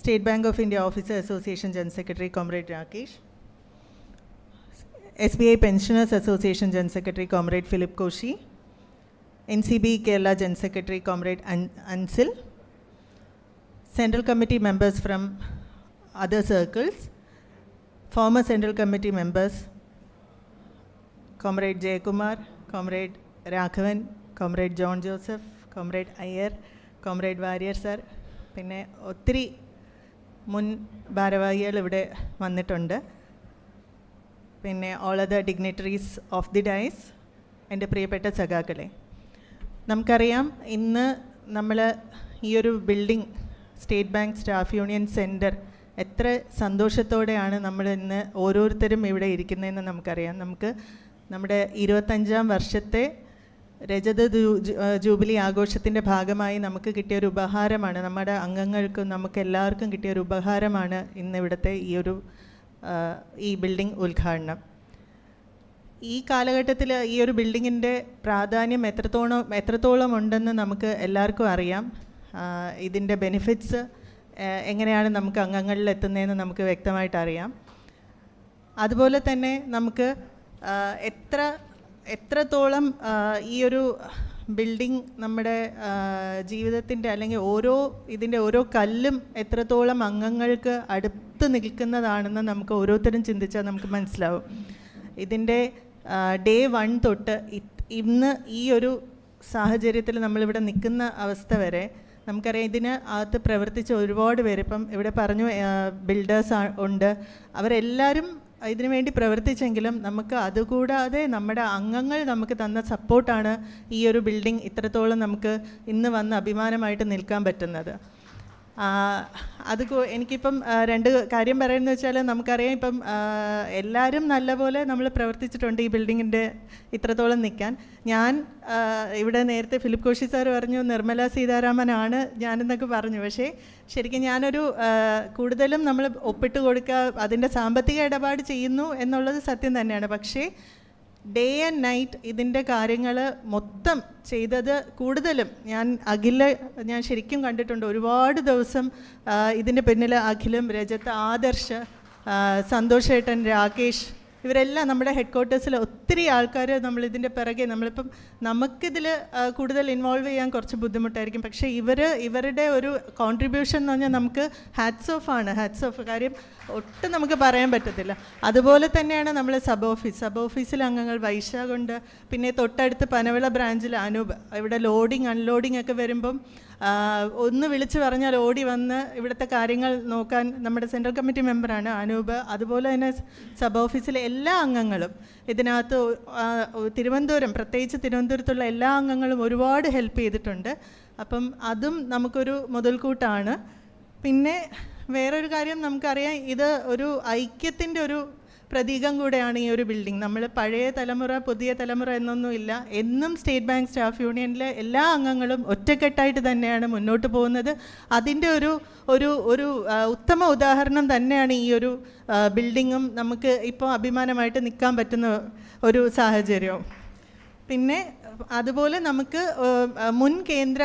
State Bank of India Officer Association General Secretary Comrade Rakesh, SBI Pensioners Association General Secretary Comrade Philip Koshi, NCB Kerala General Secretary Comrade Ansil, Central Committee members from other circles, former Central Committee members Comrade Jayakumar, Comrade Raghavan, Comrade John Joseph, Comrade Iyer, Comrade Warrior sir, പിന്നെ ഒത്തിരി മുൻ ഭാരവാഹികൾ ഇവിടെ വന്നിട്ടുണ്ട്. പിന്നെ all other dignitaries of the dais, എൻ്റെ പ്രിയപ്പെട്ട സഖാക്കളെ, നമുക്കറിയാം ഇന്ന് നമ്മൾ ഈ ഒരു building state bank staff union centre എത്ര സന്തോഷത്തോടെയാണ് നമ്മൾ ഇന്ന് ഓരോരുത്തരും ഇവിടെ ഇരിക്കുന്നതെന്ന് നമുക്കറിയാം. നമുക്ക് നമ്മുടെ 25-ാം വർഷത്തെ രജത ജൂബിലി ആഘോഷത്തിൻ്റെ ഭാഗമായി നമുക്ക് കിട്ടിയൊരു ഉപഹാരമാണ്, നമ്മുടെ അംഗങ്ങൾക്കും നമുക്ക് എല്ലാവർക്കും കിട്ടിയൊരു ഉപഹാരമാണ് ഇന്നിവിടുത്തെ ഈ ബിൽഡിംഗ് ഉദ്ഘാടനം. ഈ കാലഘട്ടത്തിൽ ഈ ഒരു ബിൽഡിങ്ങിൻ്റെ പ്രാധാന്യം എത്രത്തോളം ഉണ്ടെന്ന് നമുക്ക് എല്ലാവർക്കും അറിയാം. ഇതിൻ്റെ ബെനിഫിറ്റ്സ് എങ്ങനെയാണ് നമുക്ക് അംഗങ്ങളിൽ എത്തുന്നതെന്ന് നമുക്ക് വ്യക്തമായിട്ട് അറിയാം. അതുപോലെ തന്നെ നമുക്ക് എത്രത്തോളം ഈ ഒരു ബിൽഡിംഗ് നമ്മുടെ ജീവിതത്തിൻ്റെ അല്ലെങ്കിൽ ഇതിൻ്റെ ഓരോ കല്ലും എത്രത്തോളം അംഗങ്ങൾക്ക് അടുത്ത് നിൽക്കുന്നതാണെന്ന് നമുക്ക് ഓരോരുത്തരും ചിന്തിച്ചാൽ നമുക്ക് മനസ്സിലാവും. ഇതിൻ്റെ ഡേ 1 തൊട്ട് ഇന്ന് ഈ ഒരു സാഹചര്യത്തിൽ നമ്മളിവിടെ നിൽക്കുന്ന അവസ്ഥ വരെ നമുക്കറിയാം. ഇതിന് അകത്ത് പ്രവർത്തിച്ച ഒരുപാട് പേര്, ഇപ്പം ഇവിടെ പറഞ്ഞു ബിൽഡേഴ്സ് ഉണ്ട്, അവരെല്ലാവരും ഇതിനു വേണ്ടി പ്രവർത്തിച്ചെങ്കിലും നമുക്ക് അതുകൂടാതെ നമ്മുടെ അംഗങ്ങൾ നമുക്ക് തന്ന സപ്പോർട്ടാണ് ഈ ഒരു ബിൽഡിംഗ് ഇത്രത്തോളം നമുക്ക് ഇന്ന് വന്ന് അഭിമാനമായിട്ട് നിൽക്കാൻ പറ്റുന്നത്. എനിക്കിപ്പം 2 കാര്യം പറയുന്നത് വെച്ചാൽ, നമുക്കറിയാം ഇപ്പം എല്ലാവരും നല്ലപോലെ നമ്മൾ പ്രവർത്തിച്ചിട്ടുണ്ട് ഈ ബിൽഡിങ്ങിൻ്റെ ഇത്രത്തോളം നിൽക്കാൻ. ഞാൻ ഇവിടെ നേരത്തെ ഫിലിപ്പ് കോശി സാർ പറഞ്ഞു നിർമ്മല സീതാരാമനാണ് ഞാനെന്നൊക്കെ പറഞ്ഞു. പക്ഷേ ശരിക്കും ഞാനൊരു കൂടുതലും നമ്മൾ ഒപ്പിട്ട് കൊടുക്കുക, അതിൻ്റെ സാമ്പത്തിക ഇടപാട് ചെയ്യുന്നു എന്നുള്ളത് സത്യം തന്നെയാണ്. പക്ഷേ ഡേ ആൻഡ് നൈറ്റ് ഇതിൻ്റെ കാര്യങ്ങൾ മൊത്തം ചെയ്തത് കൂടുതലും ഞാൻ ശരിക്കും കണ്ടിട്ടുണ്ട്. ഒരുപാട് ദിവസം ഇതിൻ്റെ പിന്നിൽ അഖിലും, രജത്ത്, ആദർശ്, സന്തോഷേട്ടൻ, രാകേഷ്, ഇവരെല്ലാം നമ്മുടെ ഹെഡ് ക്വാർട്ടേഴ്സിൽ ഒത്തിരി ആൾക്കാർ നമ്മളിതിൻ്റെ പിറകെ, നമുക്കിതിൽ കൂടുതൽ ഇൻവോൾവ് ചെയ്യാൻ കുറച്ച് ബുദ്ധിമുട്ടായിരിക്കും. പക്ഷേ ഇവരുടെ ഒരു കോൺട്രിബ്യൂഷൻ എന്ന് പറഞ്ഞാൽ നമുക്ക് ഹാറ്റ്സ് ഓഫ്. കാര്യം ഒട്ടും നമുക്ക് പറയാൻ പറ്റത്തില്ല. അതുപോലെ തന്നെയാണ് നമ്മൾ സബ് ഓഫീസിലെ അംഗങ്ങൾ, വൈശാഖുണ്ട്, പിന്നെ തൊട്ടടുത്ത് പനവിള ബ്രാഞ്ചിൽ അനൂപ്. ഇവിടെ ലോഡിങ് അൺലോഡിങ് ഒക്കെ വരുമ്പം ഒന്ന് വിളിച്ച് പറഞ്ഞാൽ ഓടി വന്ന് ഇവിടുത്തെ കാര്യങ്ങൾ നോക്കാൻ നമ്മുടെ സെൻട്രൽ കമ്മിറ്റി മെമ്പറാണ് അനൂപ്. അതുപോലെ തന്നെ സബ് ഓഫീസിലെ എല്ലാ അംഗങ്ങളും ഇതിനകത്ത് തിരുവനന്തപുരം, പ്രത്യേകിച്ച് തിരുവനന്തപുരത്തുള്ള എല്ലാ അംഗങ്ങളും ഒരുപാട് ഹെൽപ്പ് ചെയ്തിട്ടുണ്ട്. അപ്പം അതും നമുക്കൊരു മുതൽക്കൂട്ടാണ്. പിന്നെ വേറൊരു കാര്യം നമുക്കറിയാം, ഇത് ഒരു ഐക്യത്തിൻ്റെ ഒരു പ്രതീകം കൂടെയാണ് ഈ ഒരു ബിൽഡിംഗ്. നമ്മൾ പഴയ തലമുറ പുതിയ തലമുറ എന്നൊന്നുമില്ല. എന്നും സ്റ്റേറ്റ് ബാങ്ക് സ്റ്റാഫ് യൂണിയനിലെ എല്ലാ അംഗങ്ങളും ഒറ്റക്കെട്ടായിട്ട് തന്നെയാണ് മുന്നോട്ട് പോകുന്നത്. അതിൻ്റെ ഒരു ഉത്തമ ഉദാഹരണം തന്നെയാണ് ഈ ഒരു ബിൽഡിങ്ങും നമുക്ക് ഇപ്പോൾ അഭിമാനമായിട്ട് നിൽക്കാൻ പറ്റുന്ന ഒരു സാഹചര്യവും. പിന്നെ അതുപോലെ നമുക്ക് മുൻ കേന്ദ്ര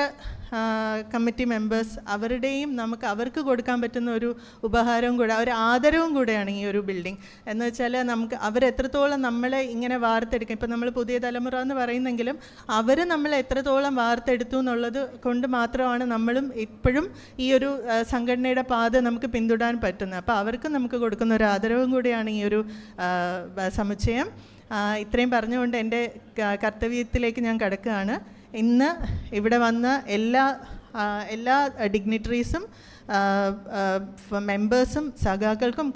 കമ്മിറ്റി മെമ്പേഴ്സ് അവരുടെയും അവർക്ക് കൊടുക്കാൻ പറ്റുന്ന ഒരു ഉപഹാരവും കൂടെ, ഒരു ആദരവും കൂടെയാണ് ഈ ഒരു ബിൽഡിംഗ്. എന്ന് വെച്ചാൽ നമുക്ക് അവരെത്രത്തോളം നമ്മളെ ഇങ്ങനെ വാർത്തെടുക്കും. ഇപ്പം നമ്മൾ പുതിയ തലമുറ എന്ന് പറയുന്നെങ്കിലും അവർ നമ്മളെ എത്രത്തോളം വാർത്തെടുത്തു എന്നുള്ളത് കൊണ്ട് മാത്രമാണ് നമ്മളും ഇപ്പോഴും ഈ ഒരു സംഘടനയുടെ പാത നമുക്ക് പിന്തുടരാൻ പറ്റുന്നത്. അപ്പോൾ അവർക്ക് നമുക്ക് കൊടുക്കുന്ന ഒരു ആദരവും കൂടിയാണ് ഈ ഒരു സമുച്ചയം. ഇത്രയും പറഞ്ഞുകൊണ്ട് എൻ്റെ കർത്തവ്യത്തിലേക്ക് ഞാൻ കടക്കുകയാണ്. ഇന്ന് ഇവിടെ വന്ന എല്ലാ ഡിഗ്നിറ്ററീസും മെമ്പേഴ്സും സഖാക്കൾക്കും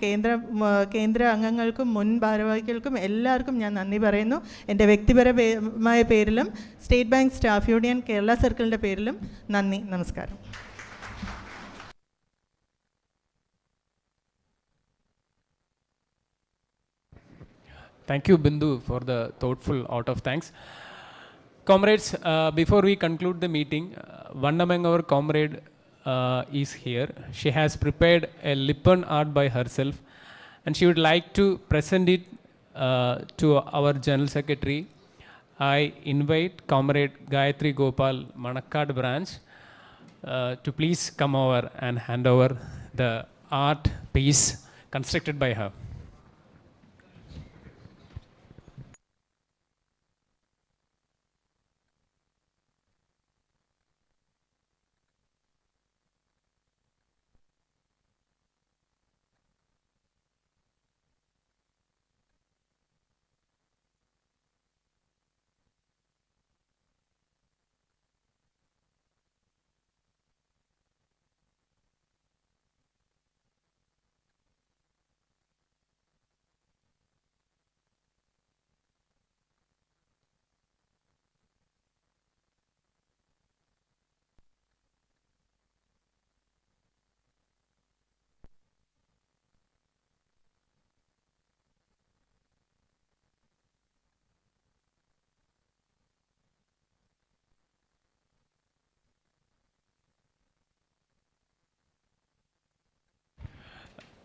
കേന്ദ്ര അംഗങ്ങൾക്കും മുൻ ഭാരവാഹികൾക്കും എല്ലാവർക്കും ഞാൻ നന്ദി പറയുന്നു. എൻ്റെ വ്യക്തിപരമായ പേരിലും state bank staff union Kerala സർക്കിളിൻ്റെ പേരിലും നന്ദി. നമസ്കാരം. Thank you, Bindu, for the thoughtful out of thanks. Comrades, before we conclude the meeting, one among our comrade is here. She has prepared a Lippon art by herself, and she would like to present it to our General Secretary. I invite Comrade Gayatri Gopal, Manakkad branch, to please come over and hand over the art piece constructed by her.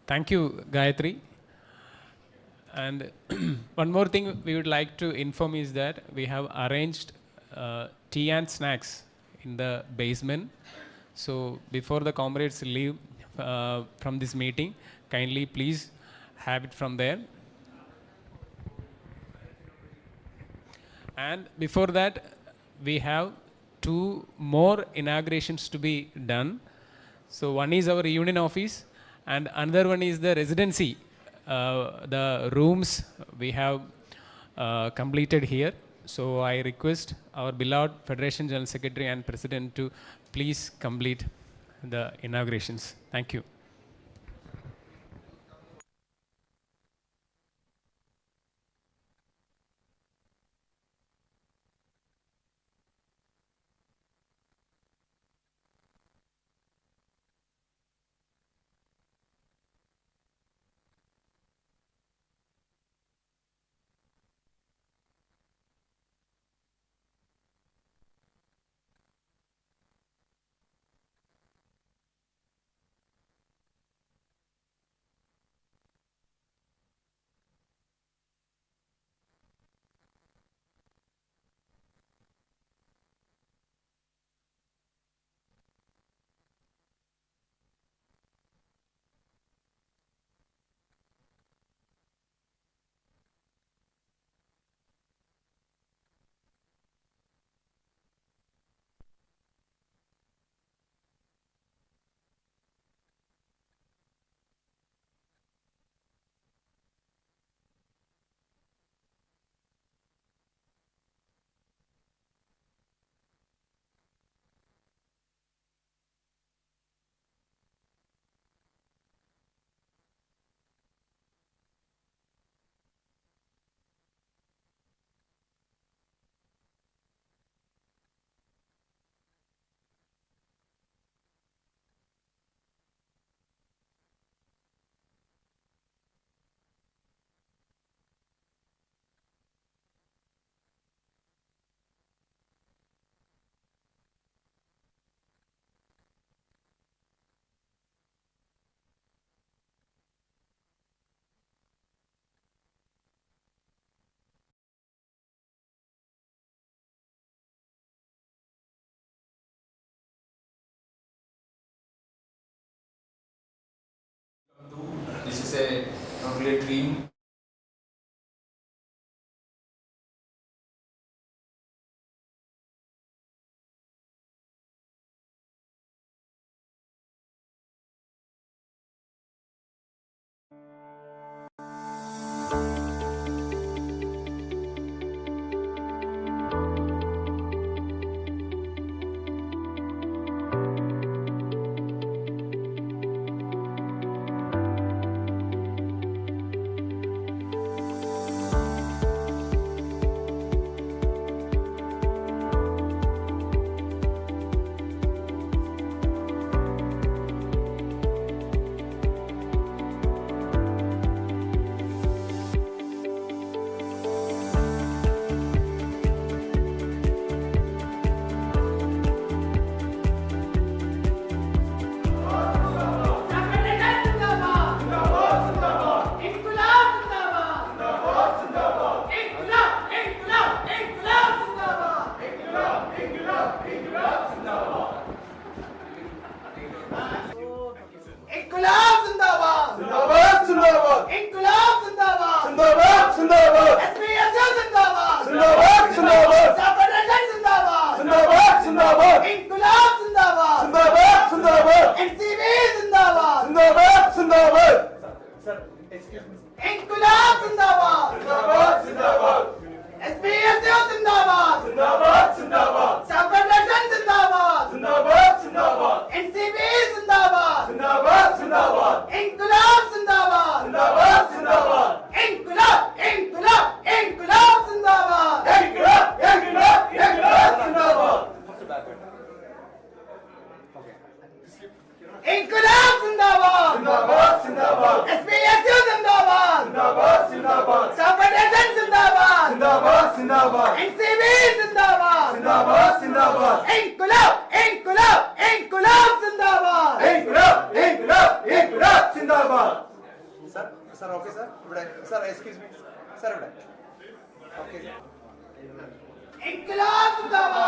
Thank you, Gayatri. And one more thing we would like to inform is that we have arranged tea and snacks in the basement. So before the comrades leave from this meeting, kindly please have it from there. And before that, we have 2 more inaugurations to be done. So one is our union office, and another one is the residency. The rooms we have completed here. So I request our beloved Federation General Secretary and President to please complete the inaugurations. Thank you. not only a dream. इंकलाब जिंदाबाद जिंदाबाद जिंदाबाद इंकलाब जिंदाबाद जिंदाबाद जिंदाबाद SBSU जिंदाबाद जिंदाबाद जिंदाबाद federation जिंदाबाद जिंदाबाद जिंदाबाद इंकलाब जिंदाबाद जिंदाबाद जिंदाबाद NCB जिंदाबाद जिंदाबाद जिंदाबाद इंकलाब जिंदाबाद जिंदाबाद जिंदाबाद SBSU जिंदाबाद जिंदाबाद जिंदाबाद फेडरेशन जिंदाबाद जिंदाबाद जिंदाबाद NCB जिंदाबाद जिंदाबाद जिंदाबाद इंकलाब जिंदाबाद जिंदाबाद जिंदाबाद इंकलाब इंकलाब इंकलाब जिंदाबाद इंकलाब इंकलाब इंकलाब जिंदाबाद इंकलाब जिंदाबाद जिंदाबाद जिंदाबाद SBSU जिंदाबाद जिंदाबाद जिंदाबाद फेडरेशन जिंदाबाद जिंदाबाद जिंदाबाद NCB जिंदाबाद जिंदाबाद जिंदाबाद इंकलाब इंकलाब इंकलाब जिंदाबाद इंकलाब इंकलाब इंकलाब जिंदाबाद सर ओके सर ഇവിടെ सर एक्सक्यूज मी सर ഇവിടെ ओके सर इंकलाब जिंदाबाद